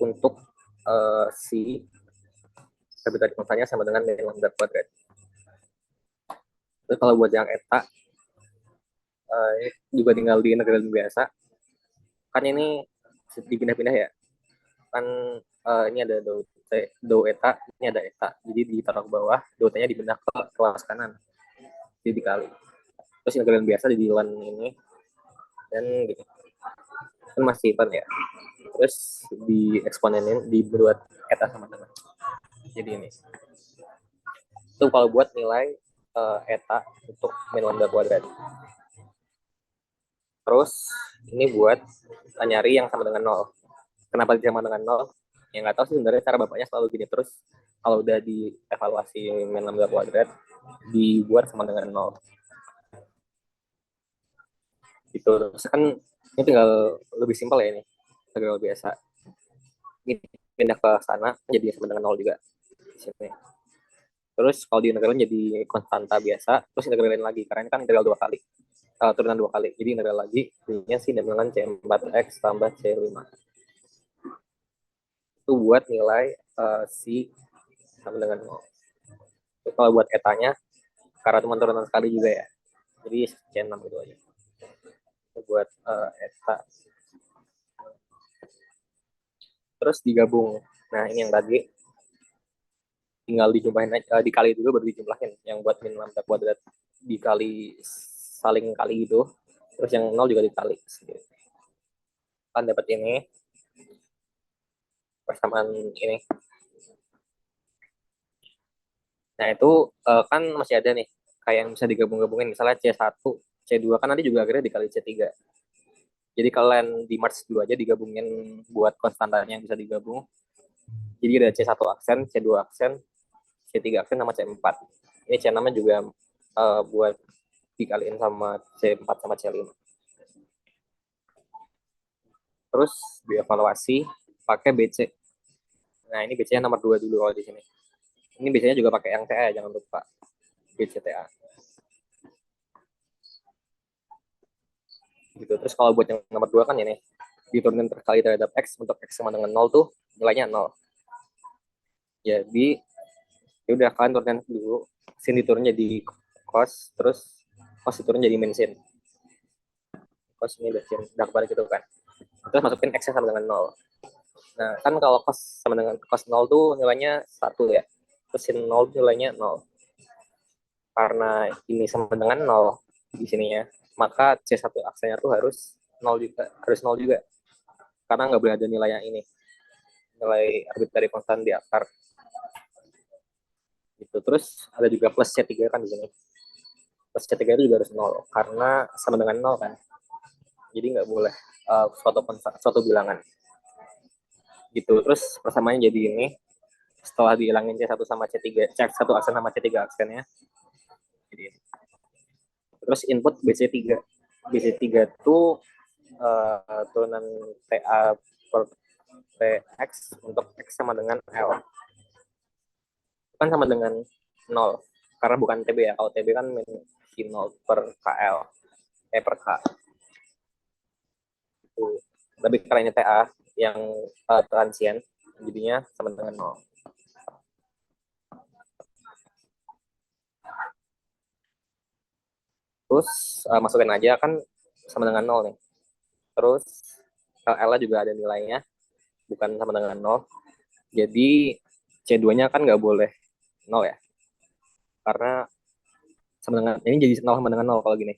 untuk si arbitrary constantnya sama dengan min lambda kuadrat. Terus kalau buat yang eta juga tinggal di integral biasa. Kan ini dipindah-pindah ya. Kan ini ada do eta, ini ada eta. Jadi ditaruh ke bawah, do eta-nya dipindah ke kelas kanan. Jadi dikali. Terus integral biasa di dilan ini. Dan gitu. Kan masih fun ya. Terus di eksponenin dibuat eta sama dengan. Jadi ini. Itu kalau buat nilai eta untuk min lambda kuadrat. Terus ini buat nyari yang sama dengan 0. Kenapa sama dengan 0? Ya nggak tahu sih sebenarnya, cara bapaknya selalu gini terus. Kalau udah dievaluasi min lambda kuadrat, dibuat sama dengan 0. Gitu. Terus kan ini tinggal lebih simpel ya ini. Integral biasa. Ini pindah ke sana, jadi sama dengan 0 juga. Di sini. Terus kalau di integralin jadi konstanta biasa, terus integralin lagi. Karena ini kan integral 2 kali. Turunan 2 kali. Jadi integral lagi, jadinya sih dengan C4X tambah C5. Itu buat nilai si sama dengan 0. Itu kalau buat etanya, karena cuma turunan sekali juga ya. Jadi C6 gitu aja. Itu buat eta. Terus digabung. Nah ini yang tadi tinggal dijumpahin aja, dikali dulu baru dijumlahin. Yang buat min lambda kuadrat dikali saling kali gitu. Terus yang 0 juga dikali. Kan dapat ini. Persamaan ini. Nah itu kan masih ada nih. Kayak yang bisa digabung-gabungin. Misalnya C1, C2 kan nanti juga akhirnya dikali C3. Jadi kalian di merge dulu aja digabungin buat konstantanya yang bisa digabung. Jadi ada C1 aksen, C2 aksen, C3 aksen sama C4. Ini C6 juga buat dikaliin sama C4 sama C5. Terus dievaluasi pakai BC. Nah, ini BC-nya nomor 2 dulu kalau di sini. Ini BC-nya juga pakai yang TA, jangan lupa. BCTA. Gitu. Terus kalau buat yang nomor 2 kan ini diturunin terkali terhadap X, untuk X sama dengan 0 tuh nilainya 0. Jadi ya udah kalian turunin dulu, sin diturun jadi cos, terus cos diturun jadi min sin. Cos ini udah sin, udah kebalik gitu kan. Terus masukin X sama dengan 0. Nah, kan kalau cos sama dengan cos 0 tuh nilainya 1 ya. Terus sin 0 nilainya 0. Karena ini sama dengan 0 di sininya, maka C1 aksennya tuh harus 0 juga, Karena nggak boleh ada nilai yang ini. Nilai arbitrary konstan di akar. Gitu. Terus ada juga plus C3 kan di sini. Plus C3 itu juga harus 0 karena sama dengan 0 kan. Jadi nggak boleh suatu bilangan. Gitu. Terus persamaannya jadi ini. Setelah dihilangin C1 sama C3, C1 aksen sama C3 aksennya, Jadi, terus input BC3. BC3 itu turunan TA per TX untuk X sama dengan L. Kan sama dengan 0. Karena bukan TB ya. Kalau TB kan min 0 per KL. Per K. Itu. Tapi karena ini TA yang transient, jadinya sama dengan 0. Terus masukin aja kan sama dengan 0 nih. Terus L juga ada nilainya, bukan sama dengan 0. Jadi C2-nya kan nggak boleh 0 ya. Karena sama dengan, ini jadi 0 sama dengan 0 kalau gini.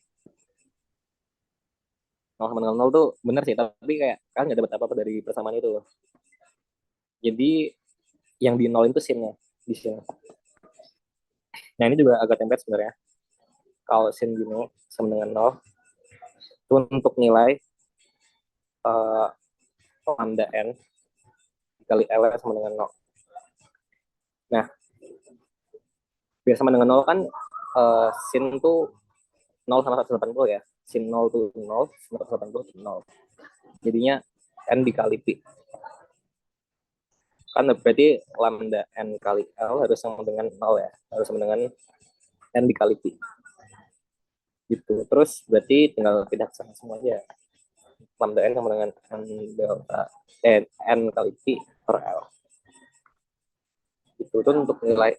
0 sama dengan 0 tuh benar sih, tapi kayak kan nggak dapat apa-apa dari persamaan itu. Jadi yang di 0 itu sin-nya di sini. Nah ini juga agak template sebenarnya. Kalau sin gini sama dengan 0, itu untuk nilai lambda n dikali L sama dengan 0. Nah, biar sama dengan 0 kan sin tuh 0 sama 180 ya. Sin 0 tuh 0, sin 180 tuh 0. Jadinya n dikali pi. Kan berarti lambda n kali L harus sama dengan 0 ya. Harus sama dengan n dikali pi. Gitu. Terus berarti tinggal pindah ke sana semua aja. Lambda n sama dengan n delta n kali pi per L. Itu tuh untuk nilai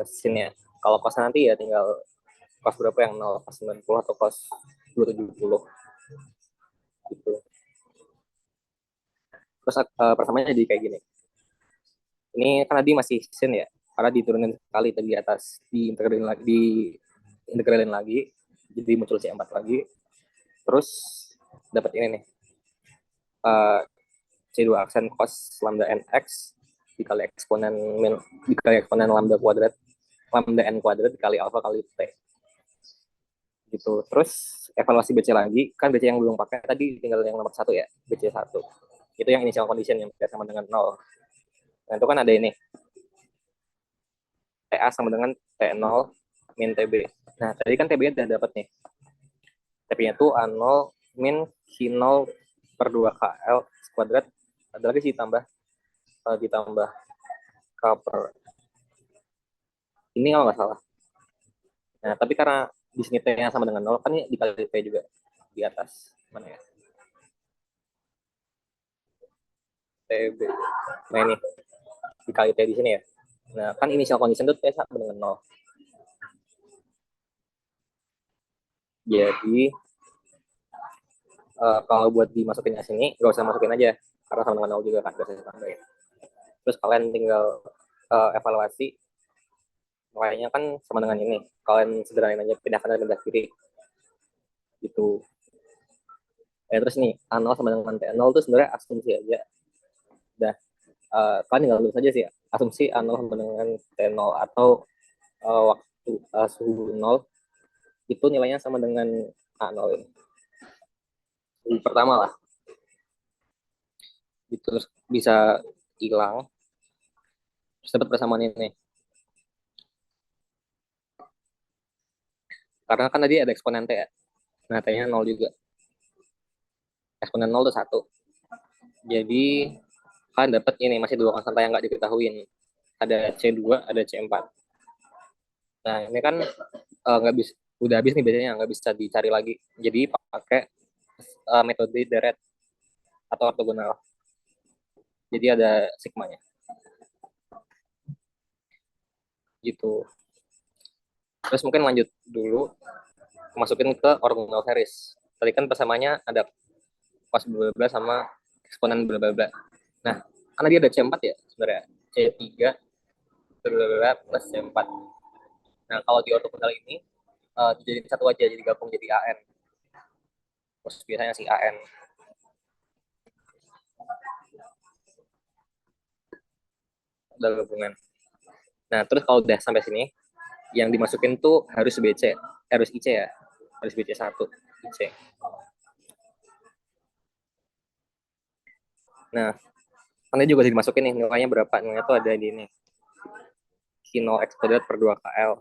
sin-nya. Kalau cos nanti ya tinggal cos berapa yang 0, cos 90 atau cos 270. Gitu. Terus persamaannya jadi kayak gini. Ini kan tadi masih sin ya, karena diturunin sekali tadi atas, diintegralin lagi, jadi muncul C4 lagi. Terus dapat ini nih, C2 aksen cos lambda nx dikali eksponen lambda kuadrat, lambda n kuadrat dikali alpha kali t. Gitu. Terus evaluasi BC lagi, kan BC yang belum pakai tadi tinggal yang nomor 1 ya, BC1. Itu yang initial condition yang sama dengan 0. Nah itu kan ada ini, TA sama dengan T0 min TB. Nah, tadi kan TB udah dapat nih. TB-nya itu A0 min Q0 per 2KL kuadrat. Ada lagi sih ditambah K per. Ini kalau nggak salah. Nah, tapi karena di sini T-nya sama dengan 0, kan ini dikali T juga di atas. Mana ya? TB. Nah, ini dikali T di sini ya. Nah, kan initial condition itu T sama dengan 0. Jadi kalau buat dimasukin ke sini nggak usah masukin aja karena sama dengan 0 juga kan, nggak usah tambahin. Terus kalian tinggal evaluasi nilainya kan sama dengan ini, kalian sederhanain aja, pindahkan dari pindah kiri gitu. Terus nih A0 sama dengan T0 itu sebenarnya asumsi aja. Udah kalian tinggal tulis aja sih asumsi A0 sama dengan T0 atau waktu suhu 0 itu nilainya sama dengan A0 ini. Suhu pertama lah. Itu bisa hilang. Terus dapat persamaan ini. Karena kan tadi ada eksponen T ya. Nah, T-nya 0 juga. Eksponen 0 itu 1. Jadi kalian dapat ini masih dua konstanta yang nggak diketahuin. Ada C2, ada C4. Nah, ini kan nggak bisa, udah habis nih biasanya, nggak bisa dicari lagi. Jadi pakai metode deret atau ortogonal. Jadi ada sigmanya. Gitu. Terus mungkin lanjut dulu, masukin ke ortogonal series. Tadi kan persamanya ada cos bla bla sama eksponen bla bla bla. Nah, karena dia ada C4 ya sebenarnya. C3 bla bla plus C4. Nah, kalau di ortogonal ini jadi satu aja, jadi gabung jadi AN. Terus biasanya si AN. Ada gabungan. Nah, terus kalau udah sampai sini, yang dimasukin tuh harus BC, harus IC ya. Harus BC1, IC. Nah, nanti juga dimasukin nih, nilainya berapa? Nilainya tuh ada di ini. Q0 X kuadrat per 2KL.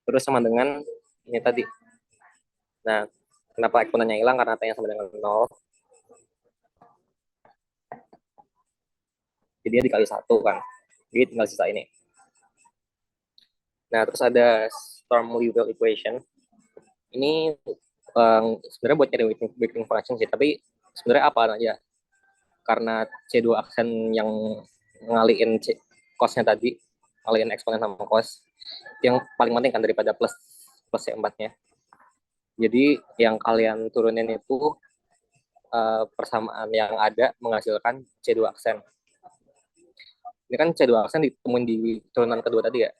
terus sama dengan ini tadi. Nah, kenapa eksponennya hilang? Karena t-nya sama dengan 0. Jadi dia dikali 1 kan. Jadi tinggal sisa ini. Nah, terus ada Sturm-Liouville equation. Ini sebenarnya buat cari Wigner function sih, tapi sebenarnya apa aja? Karena C2 aksen yang ngaliin cos-nya tadi, ngaliin eksponen sama cos, yang paling penting kan daripada plus C4-nya. Jadi yang kalian turunin itu persamaan yang ada menghasilkan C2 aksen. Ini kan C2 aksen ditemuin di turunan kedua tadi ya.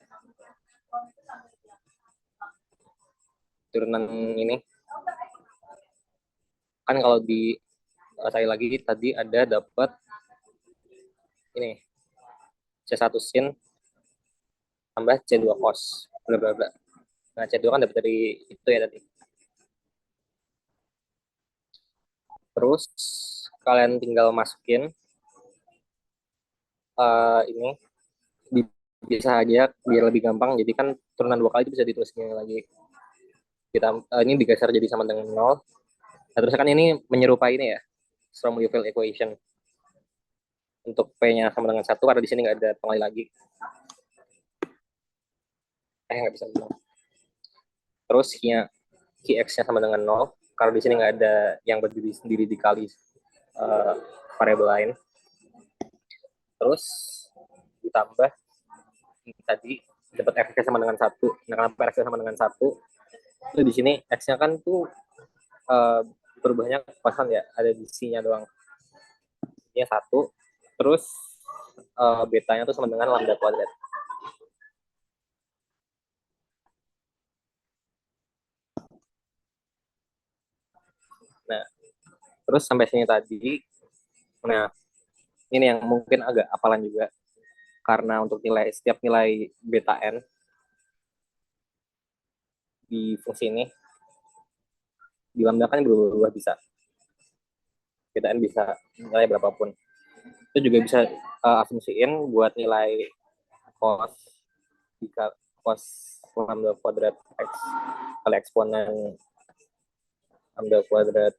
Turunan ini. Kan kalau di saya lagi tadi ada dapat ini C1 sin tambah C2 cos bla bla bla. Nah, C2 kan dapat dari itu ya tadi. Terus kalian tinggal masukin ini bisa aja biar lebih gampang. Jadi kan turunan 2 kali itu bisa ditulis lagi. Ini digeser jadi sama dengan 0. Nah, terus kan ini menyerupai ini ya, Sturm-Liouville equation. Untuk P-nya sama dengan 1, karena di sini nggak ada pengali lagi. Nggak bisa bilang. Terus Q X-nya sama dengan 0, karena di sini nggak ada yang berdiri sendiri dikali variabel lain. Terus ditambah tadi dapat X-nya sama dengan 1. Nah, kenapa X-nya sama dengan 1? Itu di sini X-nya kan tuh berubahnya kosong ya, ada di C-nya doang. Ini 1, terus betanya tuh sama dengan lambda kuadrat. Nah, terus sampai sini tadi. Nah, ini yang mungkin agak hafalan juga, karena untuk setiap nilai beta n di fungsi ini di lambda kan berubah bisa. Beta n bisa nilai berapapun. Itu juga bisa asumsiin buat nilai cos jika cos lambda kuadrat x kali eksponen lambda kuadrat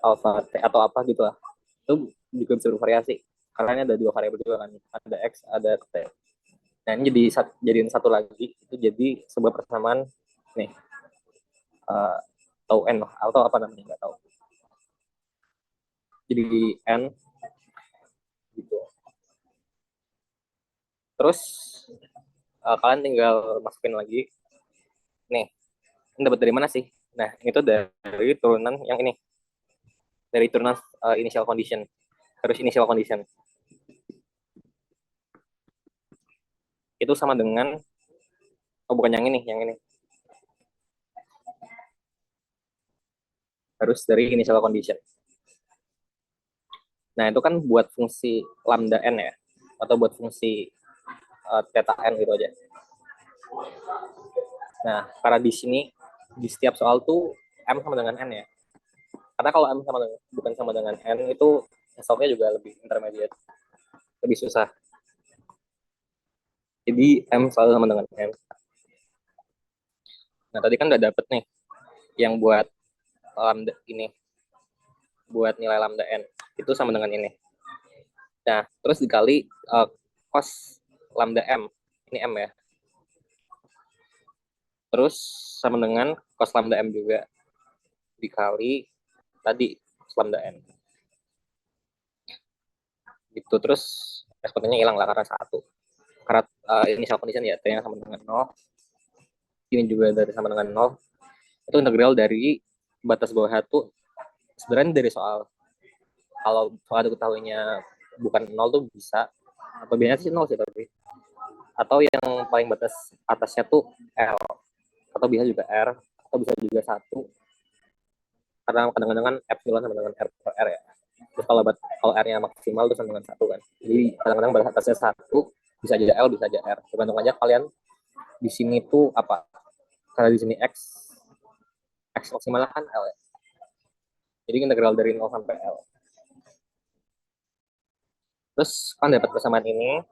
alpha t atau apa gitu lah. Itu juga bisa bervariasi. Karena ini ada 2 variabel juga kan, ada x, ada t. Nah, ini jadiin satu lagi, itu jadi sebuah persamaan nih, tau n atau apa namanya nggak tahu. Jadi n gitu. Terus kalian tinggal masukin lagi. Nih, ini dapat dari mana sih? Nah, itu dari turunan yang ini. Dari turunan initial condition. Terus initial condition. Itu sama dengan, bukan yang ini. Harus dari initial condition. Nah, itu kan buat fungsi lambda n ya. Atau buat fungsi theta n gitu aja. Nah, karena di sini di setiap soal tuh m sama dengan n ya. Karena kalau m bukan sama dengan n itu solve-nya juga lebih intermediate, lebih susah. Jadi m selalu sama dengan n. Nah, tadi kan udah dapet nih yang buat lambda ini, buat nilai lambda n itu sama dengan ini. Nah, terus dikali cos lambda m, ini m ya. Terus sama dengan cos lambda m juga dikali tadi cos lambda n. Gitu, terus eksponennya hilang lah karena 1. Karena initial condition ya, t-nya sama dengan 0. Ini juga dari sama dengan 0. Itu integral dari batas bawah 1. Sebenarnya dari soal. Kalau soal diketahuinya bukan 0 tuh bisa. Atau biasanya sih 0 sih tapi. Atau yang paling batas atasnya tuh L. Atau bisa juga R. Atau bisa juga 1. Karena kadang-kadang kan epsilon sama dengan R per R ya. Terus kalau R-nya maksimal itu sama dengan 1 kan. Jadi kadang-kadang batas atasnya 1. Bisa aja L, bisa aja R. Tergantung aja kalian di sini tuh apa. Karena di sini X maksimal kan L ya. Jadi integral dari 0 sampai L. Terus kan dapat persamaan ini,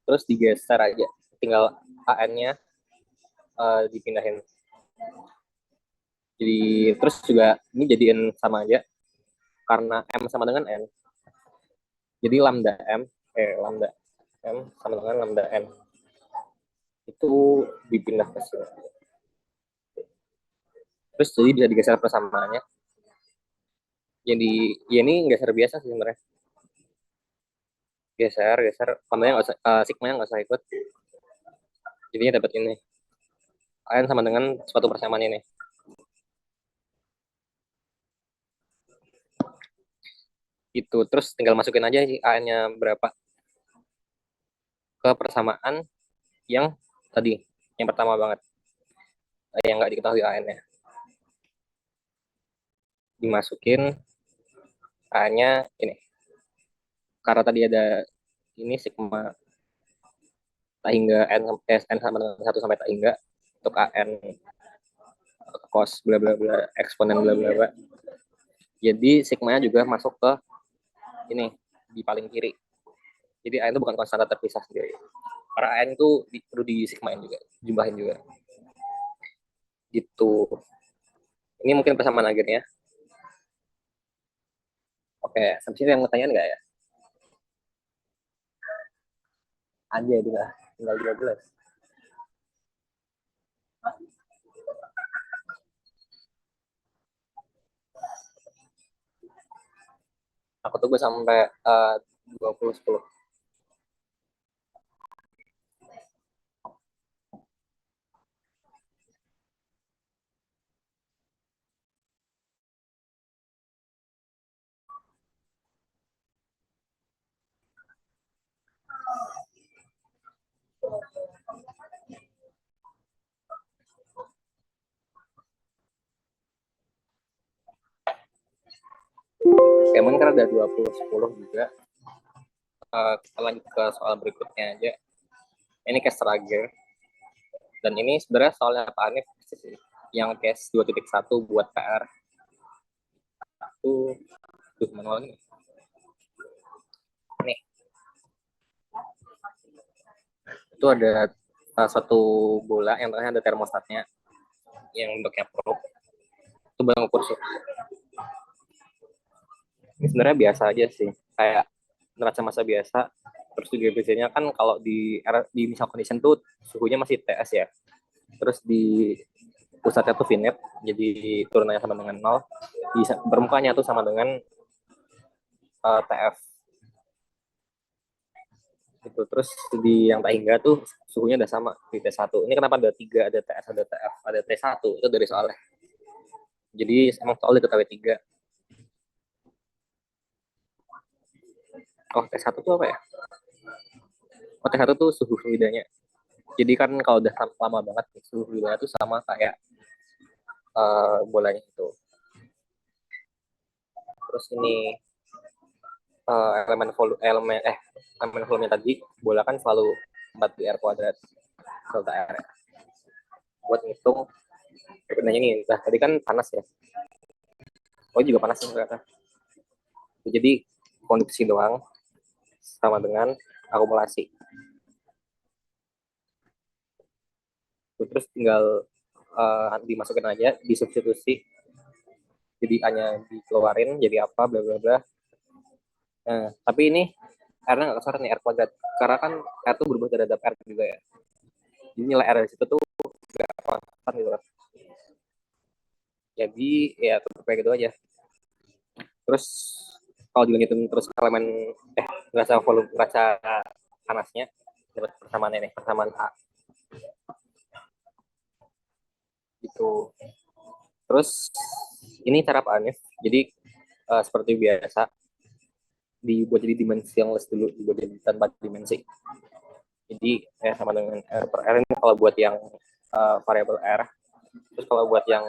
terus digeser aja. Tinggal AN-nya dipindahin. Jadi terus juga ini jadiin sama aja karena M sama dengan N. Jadi lambda M sama dengan lambda N. Itu dipindah ke sini. Terus jadi bisa digeser persamaannya. Jadi ya ini geser biasa sih sebenarnya. Geser, sigmanya nggak usah ikut. Jadinya dapat ini. N sama dengan suatu persamaan ini. Itu terus tinggal masukin aja sih A-nya berapa ke persamaan yang tadi, yang pertama banget, yang nggak diketahui A-nya. Dimasukin A-nya ini. Karena tadi ada ini sigma tak hingga n sama dengan 1 sampai tak hingga untuk an cos bla bla bla eksponen bla bla bla. Jadi sigmanya juga masuk ke ini di paling kiri. Jadi an itu bukan konstan terpisah sendiri. Karena an itu perlu di sigmain juga, jumlahin juga. Gitu. Ini mungkin persamaan akhirnya. Oke, sampai sini yang mau tanya nggak ya? Ada juga, tinggal 12. Aku tunggu sampai 20.10. Oke, mungkin karena ada 20.10 juga. Kita lanjut ke soal berikutnya aja. Ini case terakhir. Dan ini sebenarnya soalnya Pak Hanif yang case 2.1 buat PR. Manual ini. Nih. Itu ada satu bola yang tengahnya ada termostatnya yang bentuknya probe. Itu barang ukur suhu. Ini sebenarnya biasa aja sih, kayak neraca massa biasa. Terus juga biasanya kan kalau di initial condition tuh suhunya masih TS ya. Terus di pusatnya tuh finite, jadi turunannya sama dengan 0. Di permukaannya tuh sama dengan TF. Gitu. Terus di yang tak hingga tuh suhunya udah sama di T1. Ini kenapa ada 3, ada TS, ada TF, ada T1, itu dari soalnya. Jadi emang soal diketahui 3. Oh, T1 tuh apa ya? Oh, T1 tuh suhu fluidanya. Jadi kan kalau udah lama banget, suhu fluidanya tuh sama kayak bolanya itu. Terus ini elemen volume tadi, bola kan selalu 4πr², delta R. Buat ngitung, sebenarnya ini, nah tadi kan panas ya. Oh, juga panas ternyata. Jadi konduksi doang sama dengan akumulasi. Terus tinggal dimasukin aja, disubstitusi. Jadi hanya dikeluarin jadi apa, bla bla bla. Nah, tapi ini R-nya nggak kesorot nih, R². Karena kan R itu berubah terhadap R juga ya. Jadi nilai R di situ tuh nggak konstan gitu. Jadi ya tetap kayak gitu aja. Terus kalau dilanjutin terus elemen neraca volume, neraca panasnya, dapat persamaan ini, persamaan A. Gitu. Terus ini cara Pak Hanif. Jadi seperti biasa dibuat jadi dimensionless dulu, dibuat jadi tanpa dimensi. Jadi sama dengan R per R ini kalau buat yang variabel R. Terus kalau buat yang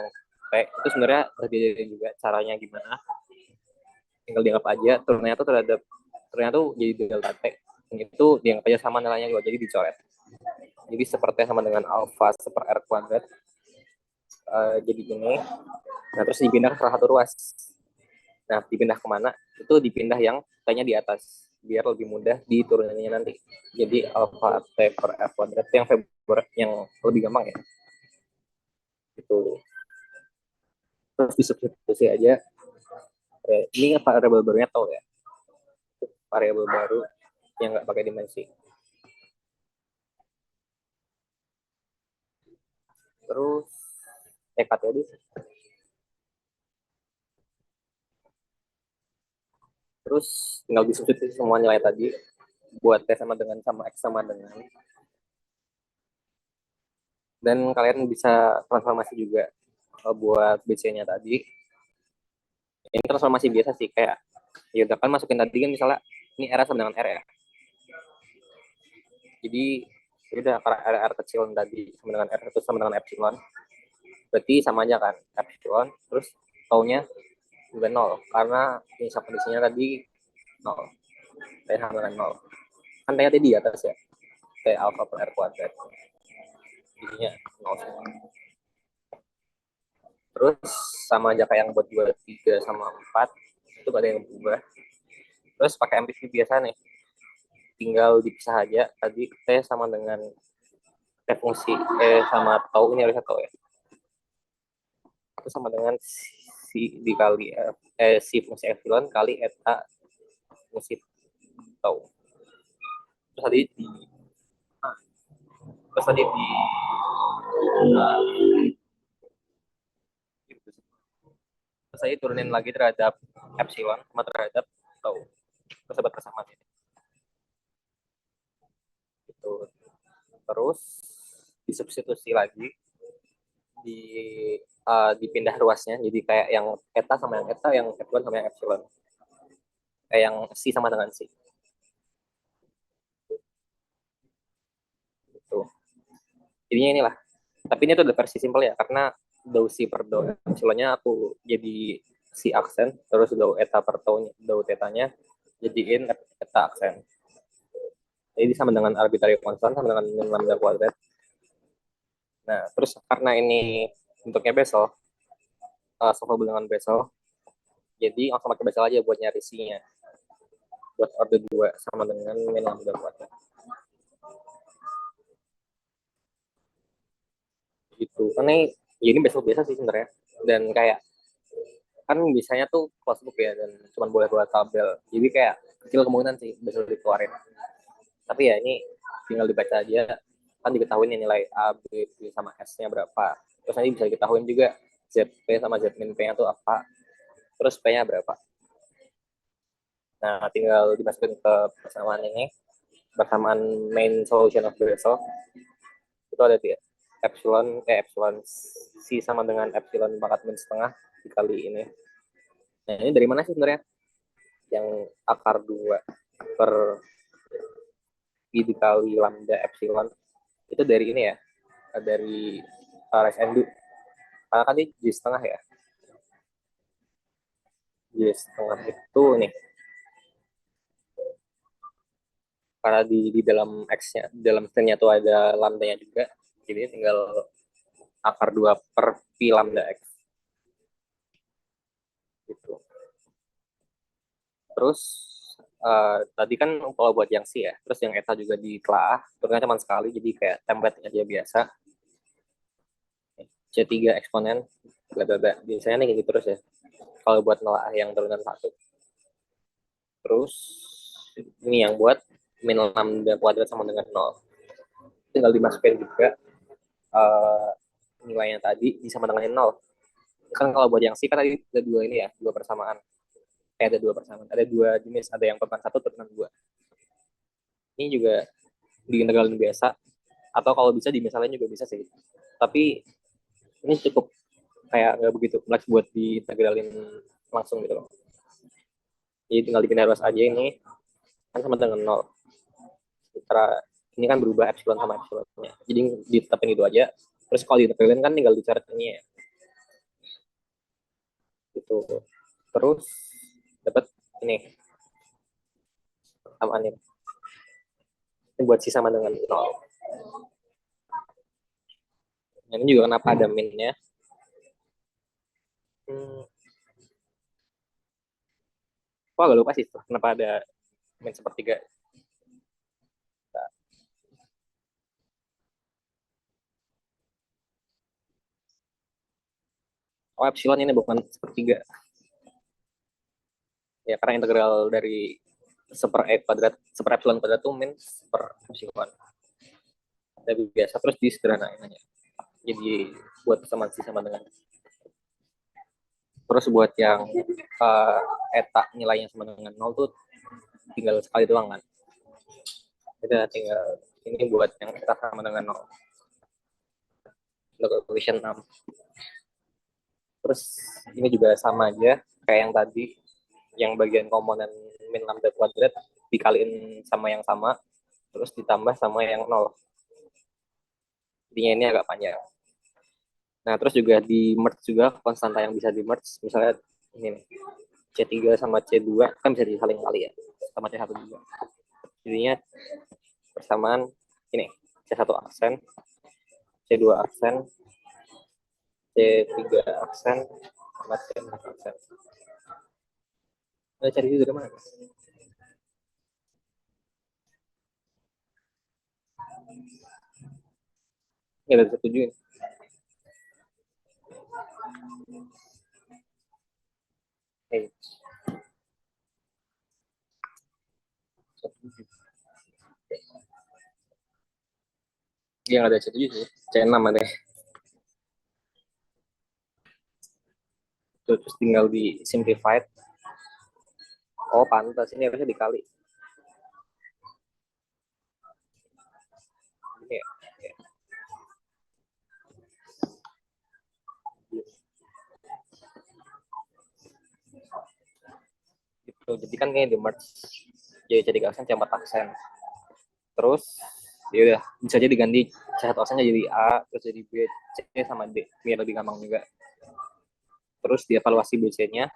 T itu sebenarnya berbeda juga caranya gimana. Tinggal dianggap aja turunnya tuh ternyata tuh jadi delta T. Dan itu dianggap aja sama nilainya juga, jadi dicoret. Jadi seperti sama dengan alpha per R². Jadi ini. Nah, terus dipindah ke salah satu ruas. Nah, dipindah kemana? Itu dipindah yang T-nya di atas, biar lebih mudah diturunannya nanti. Jadi alpha T per R² yang lebih gampang ya. Itu terus disubstitusi aja. Ini variabel barunya tau ya, variabel baru yang nggak pakai dimensi. Terus tadi terus tinggal disubstitusi semua nilai tadi buat T sama dengan sama X sama dengan, dan kalian bisa transformasi juga buat BC-nya tadi. Ini transformasi biasa sih, kayak ya udah kan masukin tadi kan misalnya ini R sama dengan R ya, jadi ya udah R kecil tadi sama dengan R itu sama dengan epsilon, berarti sama aja kan epsilon, terus taunya juga 0 karena ini kondisinya tadi 0, T sama dengan 0 kan, T tadi di atas ya, T alpha per R kuadrat, jadinya 0 semua. Terus sama aja kayak yang buat 2, 3 sama 4 itu gak ada yang berubah. Terus pakai MPV biasa nih, tinggal dipisah aja tadi T sama dengan T fungsi sama tau, ini harusnya tau ya, itu sama dengan si dikali si fungsi epsilon kali eta fungsi tau. Terus tadi di terus tadi di terus tadi turunin lagi terhadap epsilon sama terhadap tau, terus dapat persamaan ini. Itu terus disubstitusi lagi, dipindah ruasnya jadi kayak yang eta sama yang eta, yang epsilon sama yang epsilon, kayak yang C sama dengan C. Itu jadinya inilah, tapi ini tuh udah versi simple ya, karena dou C per dou epsilonnya aku jadi C aksen, terus dou eta per dou tetanya jadiin eta aksen, jadi sama dengan arbitrary constant sama dengan min lambda kuadrat. Nah terus karena ini bentuknya Bessel, solvable dengan Bessel, jadi langsung pakai Bessel aja buat nyari C-nya, buat order 2 sama dengan min lambda kuadrat. Gitu. Karena ya ini Bessel biasa sih sebenarnya, dan kayak kan biasanya tuh closebook ya, dan cuma boleh buat tabel, jadi kayak kecil kemungkinan sih Bessel dikeluarin. Tapi ya ini tinggal dibaca aja, kan diketahui nilai A, B, B sama S-nya berapa. Terus nanti bisa diketahui juga ZP sama Z min P-nya tuh apa, terus P-nya berapa. Nah, tinggal dimasukin ke persamaan ini, persamaan main solution of Bessel. Itu ada dia, epsilon C sama dengan epsilon pangkat min setengah dikali ini. Nah, ini dari mana sih sebenarnya? Yang akar 2 per I dikali lambda epsilon itu dari ini ya, dari Rs N2, karena kan ini J setengah ya, J setengah itu nih, karena di dalam X-nya, di dalam stringnya tuh ada lambda-nya juga, jadi tinggal akar 2 per pi lambda X gitu. Terus tadi kan kalau buat yang C ya, terus yang eta juga ditelaah, turunnya cuma sekali, jadi kayak template aja biasa, C3 eksponen bla bla bla, biasanya nih gitu terus ya kalau buat nelaah yang turunan 1. Terus ini yang buat min lambda kuadrat sama dengan 0, tinggal dimasukin juga nilainya tadi sama dengan 0. Kan kalau buat yang C kan tadi ada 2 ini ya, 2 persamaan, ada 2 persamaan, ada 2 jenis, ada yang turunan 1, turunan 2. Ini juga diintegralin biasa, atau kalau bisa dimisalin juga bisa sih, tapi ini cukup kayak nggak begitu kompleks buat diintegralin langsung gitu loh. Jadi tinggal dipindah ruas aja, ini kan sama dengan 0. Sementara ini kan berubah epsilon sama epsilonnya, jadi ditetapin itu aja. Terus kalau diintegralin kan tinggal dicoret ini ya gitu. Terus dapat ini samaan ini buat C sama dengan 0. Nah, ini juga kenapa ada minnya. Kok agak lupa sih kenapa ada min sepertiga. Oh, epsilon ini bukan sepertiga. Ya, karena integral dari seper epsilon kuadrat itu min per epsilon. Tapi biasa terus disederhanain aja. Jadi buat persamaan sama dengan. Terus buat yang eta nilainya sama dengan 0 tuh tinggal sekali doang kan. Kita tinggal ini buat yang eta sama dengan 0. Untuk equation 6. Terus ini juga sama aja kayak yang tadi, yang bagian komponen min lambda kuadrat dikaliin sama yang sama, terus ditambah sama yang 0. Intinya ini agak panjang. Nah, terus juga di merge juga konstanta yang bisa di merge, misalnya ini nih, C3 sama C2 kan bisa disaling kali ya, sama C1 juga. Jadinya persamaan ini, C1 aksen, C2 aksen, C3 aksen, sama C4 aksen. Nah, cari itu dari mana? Nggak ada setuju. Hey. Yang ada setuju sih, C6 ada. Terus tinggal di simplified. Oh, pantas. Ini harusnya dikali. Ini ya. Gitu. Jadi kan ini di merge. Jadi aksen C4 aksen. Terus ya udah bisa jadi diganti C1 aksennya jadi A, terus jadi B, C sama D. Biar lebih gampang juga. Terus dievaluasi BC-nya.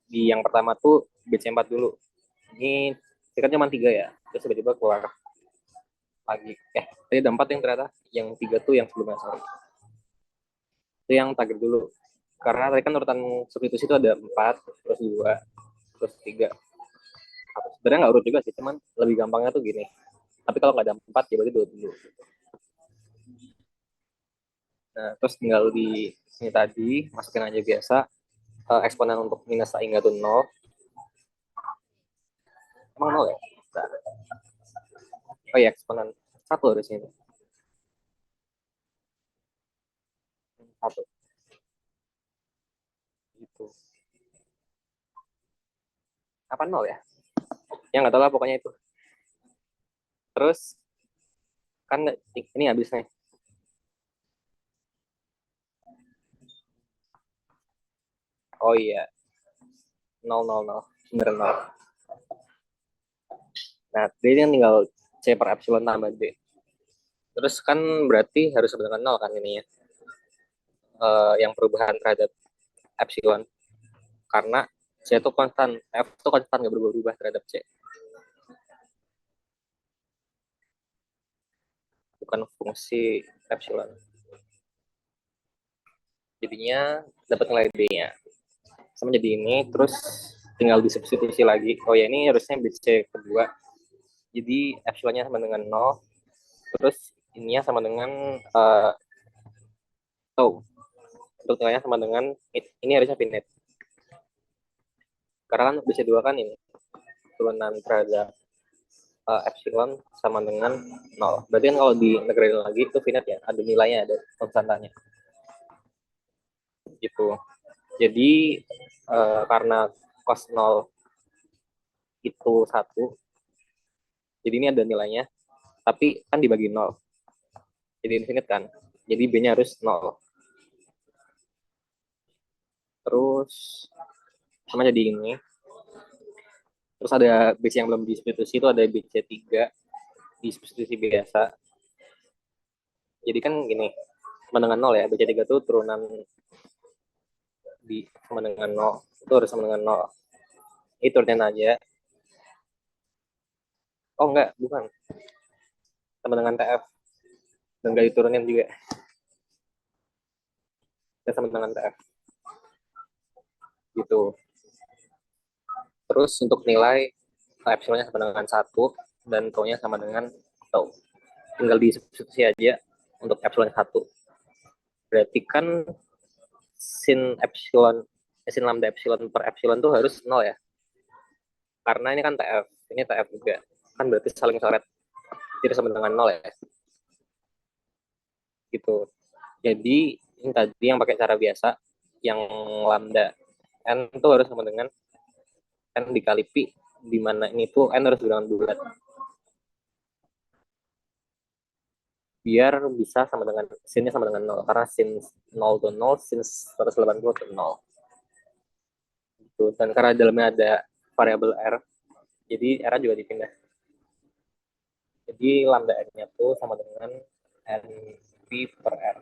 Di yang pertama tuh BC4 dulu. Ini kan cuma 3 ya. Terus tiba-tiba keluar lagi. Tadi ada 4 yang ternyata. Yang 3 tuh yang sebelumnya, sorry. Itu yang target dulu. Karena tadi kan urutan substitusi itu ada 4, terus 2, terus 3. Sebenarnya nggak urut juga sih, cuman lebih gampangnya tuh gini. Tapi kalau nggak ada 4, ya berarti 2 dulu. Nah, terus tinggal di sini tadi, masukin aja biasa. Eksponen untuk minus A hingga tuh 0. Emang 0 ya? Nah. Oh iya, eksponen 1 harus ini. 1. Gitu. Apa 0 ya? Ya nggak tahu lah pokoknya itu. Terus, kan ini habis nih. Oh iya. 0, 0, 0. Bener 0. Nah, ini tinggal C per epsilon tambah D. Terus kan berarti harus sama dengan 0 kan ini ya. Yang perubahan terhadap epsilon. Karena C itu konstan, F itu konstan, nggak berubah-ubah terhadap C. Bukan fungsi epsilon. Jadinya dapat nilai D-nya. Sama jadi ini, terus tinggal disubstitusi lagi. Oh ya, ini harusnya BC kedua. Jadi epsilonnya sama dengan 0. Terus ininya sama dengan untuk nilainya sama dengan ini harusnya finite. Karena kan BC2 kan ini turunan terhadap epsilon sama dengan 0. Berarti kan kalau diintegralin lagi itu finite ya, ada nilainya, ada konstantanya. Gitu. Jadi karena cos 0 itu 1, jadi ini ada nilainya, tapi kan dibagi 0. Jadi infinite kan. Jadi B-nya harus 0. Terus sama jadi ini. Terus ada BC yang belum disubstitusi, itu ada BC3 disubstitusi biasa. Jadi kan gini, sama dengan 0 ya, BC3 itu turunan sama dengan 0. Itu harus sama dengan 0. Ini turunin aja. Oh enggak, bukan. Sama dengan TF. Dan enggak diturunin juga. Dan sama dengan TF. Gitu. Terus untuk nilai epsilonnya sama dengan 1 dan tau-nya sama dengan tau. Tinggal disubstitusi aja untuk epsilon 1. Berarti kan sin lambda epsilon per epsilon tuh harus 0 ya. Karena ini kan TF, ini TF juga. Kan berarti saling coret. Tidak sama dengan 0 ya. Gitu. Jadi ini tadi yang pakai cara biasa, yang lambda n itu harus sama dengan n dikali pi, di mana ini tuh n harus bilangan bulat. Biar bisa sama dengan sinnya sama dengan 0, karena sin 0 to 0, sin 180 to 0. Gitu. Dan karena dalamnya ada variabel r, jadi r juga dipindah. Jadi lambda n-nya tuh sama dengan n pi per r.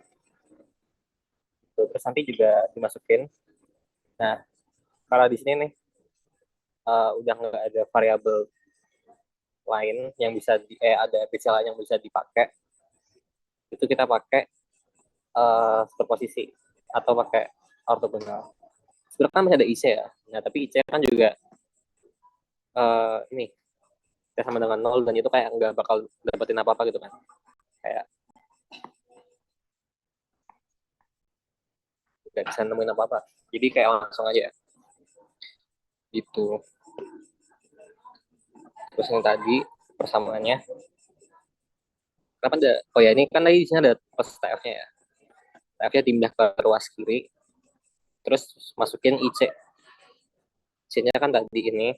Terus nanti juga dimasukin. Nah, kalau di sini nih udah nggak ada variabel lain yang bisa ada biasa yang bisa dipakai, itu kita pakai superposisi atau pakai ortogonal. Sebenarnya kan masih ada IC ya. Nah, tapi IC kan juga ini sama dengan 0, dan itu kayak nggak bakal dapetin apa-apa gitu kan. Kayak nggak bisa nemuin apa-apa. Jadi kayak langsung aja. Gitu. Terus yang tadi persamaannya. Kenapa ada? Oh ya, ini kan tadi di sini ada plus TF-nya ya. TF-nya pindah ke ruas kiri. Terus masukin IC. C-nya kan tadi ini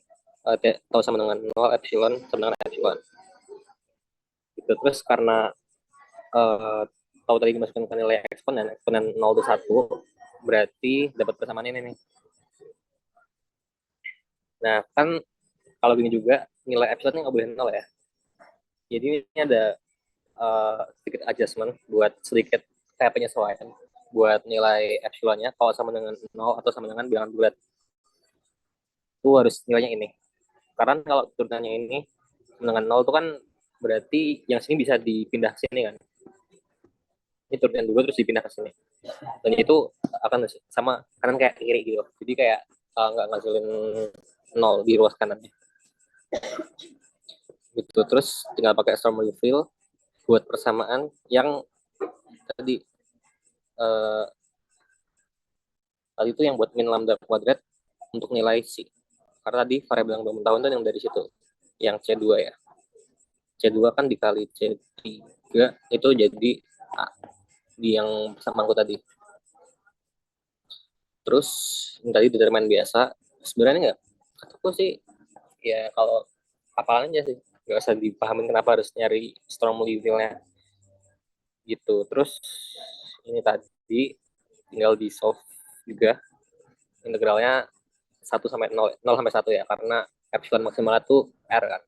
tahu sama dengan 0, epsilon sama dengan epsilon. Gitu. Terus karena tahu tadi dimasukkan ke nilai eksponen 0 to 1, berarti dapat persamaan ini nih. Nah, kan kalau gini juga nilai epsilonnya nggak boleh 0 ya. Jadi ini ada sedikit adjustment buat sedikit kayak penyesuaian buat nilai epsilonnya kalau sama dengan 0 atau sama dengan bilangan bulat. Itu harus nilainya ini. Karena kalau turunannya ini dengan 0 itu kan berarti yang sini bisa dipindah ke sini kan. Ini turunan dulu terus dipindah ke sini. Dan itu akan sama kanan kayak kiri gitu. Jadi kayak nggak ngasilin 0 di ruas kanannya. Gitu. Terus tinggal pakai Strommel fill buat persamaan yang tadi itu yang buat min lambda kuadrat untuk nilai C. Karena tadi variabel yang belum tahu itu yang dari situ. Yang C2 ya. C2 kan dikali C3 itu jadi A di yang persamaan tadi. Terus yang tadi determinan biasa. Sebenarnya nggak, kataku sih ya kalau hafalan aja sih. Nggak usah dipahamin kenapa harus nyari Strommel-Liouville-nya. Gitu. Terus ini tadi tinggal di solve juga integralnya 1 sampai 0 sampai 1 ya, karena epsilon maksimal itu R kan.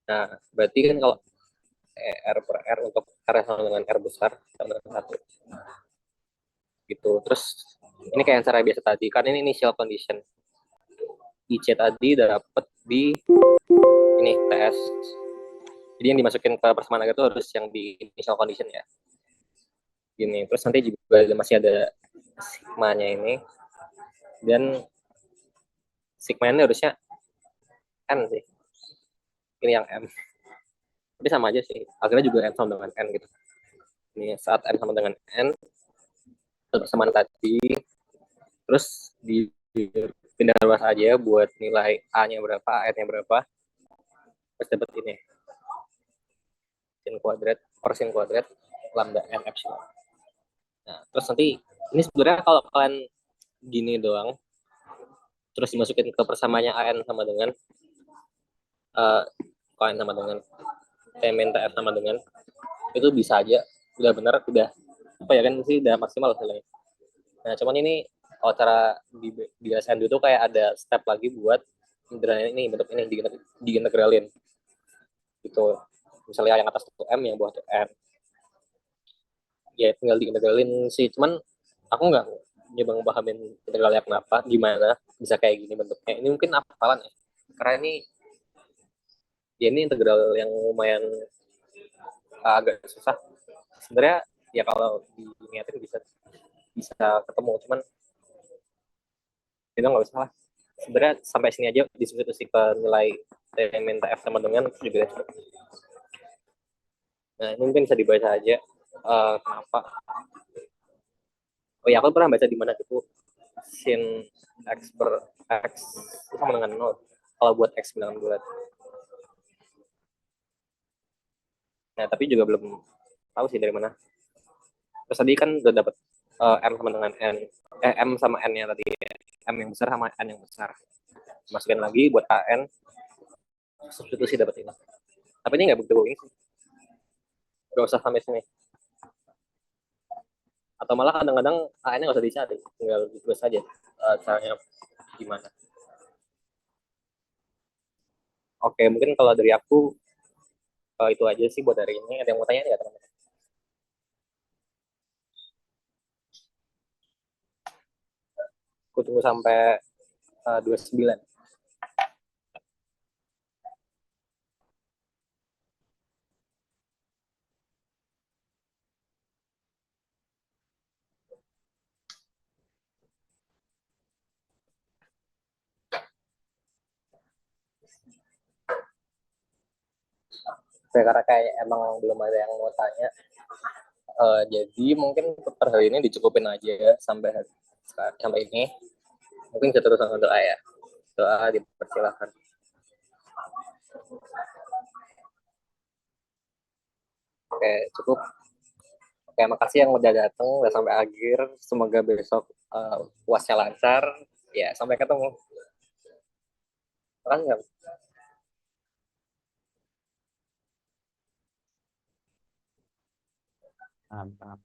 Nah, berarti kan kalau R per R untuk R sama dengan R besar sama dengan 1. Gitu. Terus ini kayak cara biasa tadi, kan ini initial condition. IC tadi dapat di ini TS. Jadi yang dimasukin ke persamaan itu harus yang di initial condition ya. Gini, terus nanti juga masih ada sigmanya ini. Dan sigmanya harusnya N sih. Ini yang M. Tapi sama aja sih. Akhirnya juga N sama dengan N gitu. Ini saat N sama dengan N, persamaan tadi, terus dipindah ruas aja buat nilai A-nya berapa, A-nya berapa, terus dapat ini. Sin kuadrat, per sin kuadrat, lambda N epsilon. Nah, terus nanti, ini sebenarnya kalau kalian gini doang, terus dimasukin ke persamaannya AN sama dengan AN sama dengan T min TF sama dengan, itu bisa aja, udah benar, udah apa ya kan sih udah maksimal hasilnya. Nah, cuman ini kalau cara di SN itu kayak ada step lagi buat ini bentuk ini diintegralin. Gitu. Misalnya yang atas itu M, yang bawah itu N. Ya tinggal diintegralin sih, cuman aku nggak nyoba ngepahamin integralnya kenapa, gimana bisa kayak gini bentuknya. Ini mungkin hafalan ya. Karena ini integral yang lumayan agak susah. Sebenarnya ya kalau diniatin bisa ketemu, cuman itu nggak usah lah. Sebenarnya sampai sini aja disubstitusi ke nilai T min TF sama dengan juga. Nah, ini mungkin bisa dibaca aja kenapa Oh ya, aku pernah baca di mana gitu, sin x per x sama dengan 0 kalau buat x bilangan bulat. Nah, tapi juga belum tahu sih dari mana. Terus tadi kan udah dapet m sama dengan n, m sama n-nya tadi, m yang besar sama n yang besar. Masukin lagi buat an, substitusi dapat ini. Tapi ini nggak begitu ini sih. Gak usah sampai sini. Atau malah kadang-kadang an-nya nggak usah dicari, tinggal ditulis aja caranya gimana. Oke, mungkin kalau dari aku itu aja sih buat hari ini. Ada yang mau tanya nggak teman-teman? Aku tunggu sampai 29. Karena kayak emang belum ada yang mau tanya. Jadi mungkin per hari ini dicukupin aja sampai ini. Mungkin kita terus sama doa ya. Doa dipersilahkan. Oke, cukup. Oke, makasih yang udah datang, udah sampai akhir. Semoga besok puasnya lancar. Ya, sampai ketemu. Makasih. Mantap.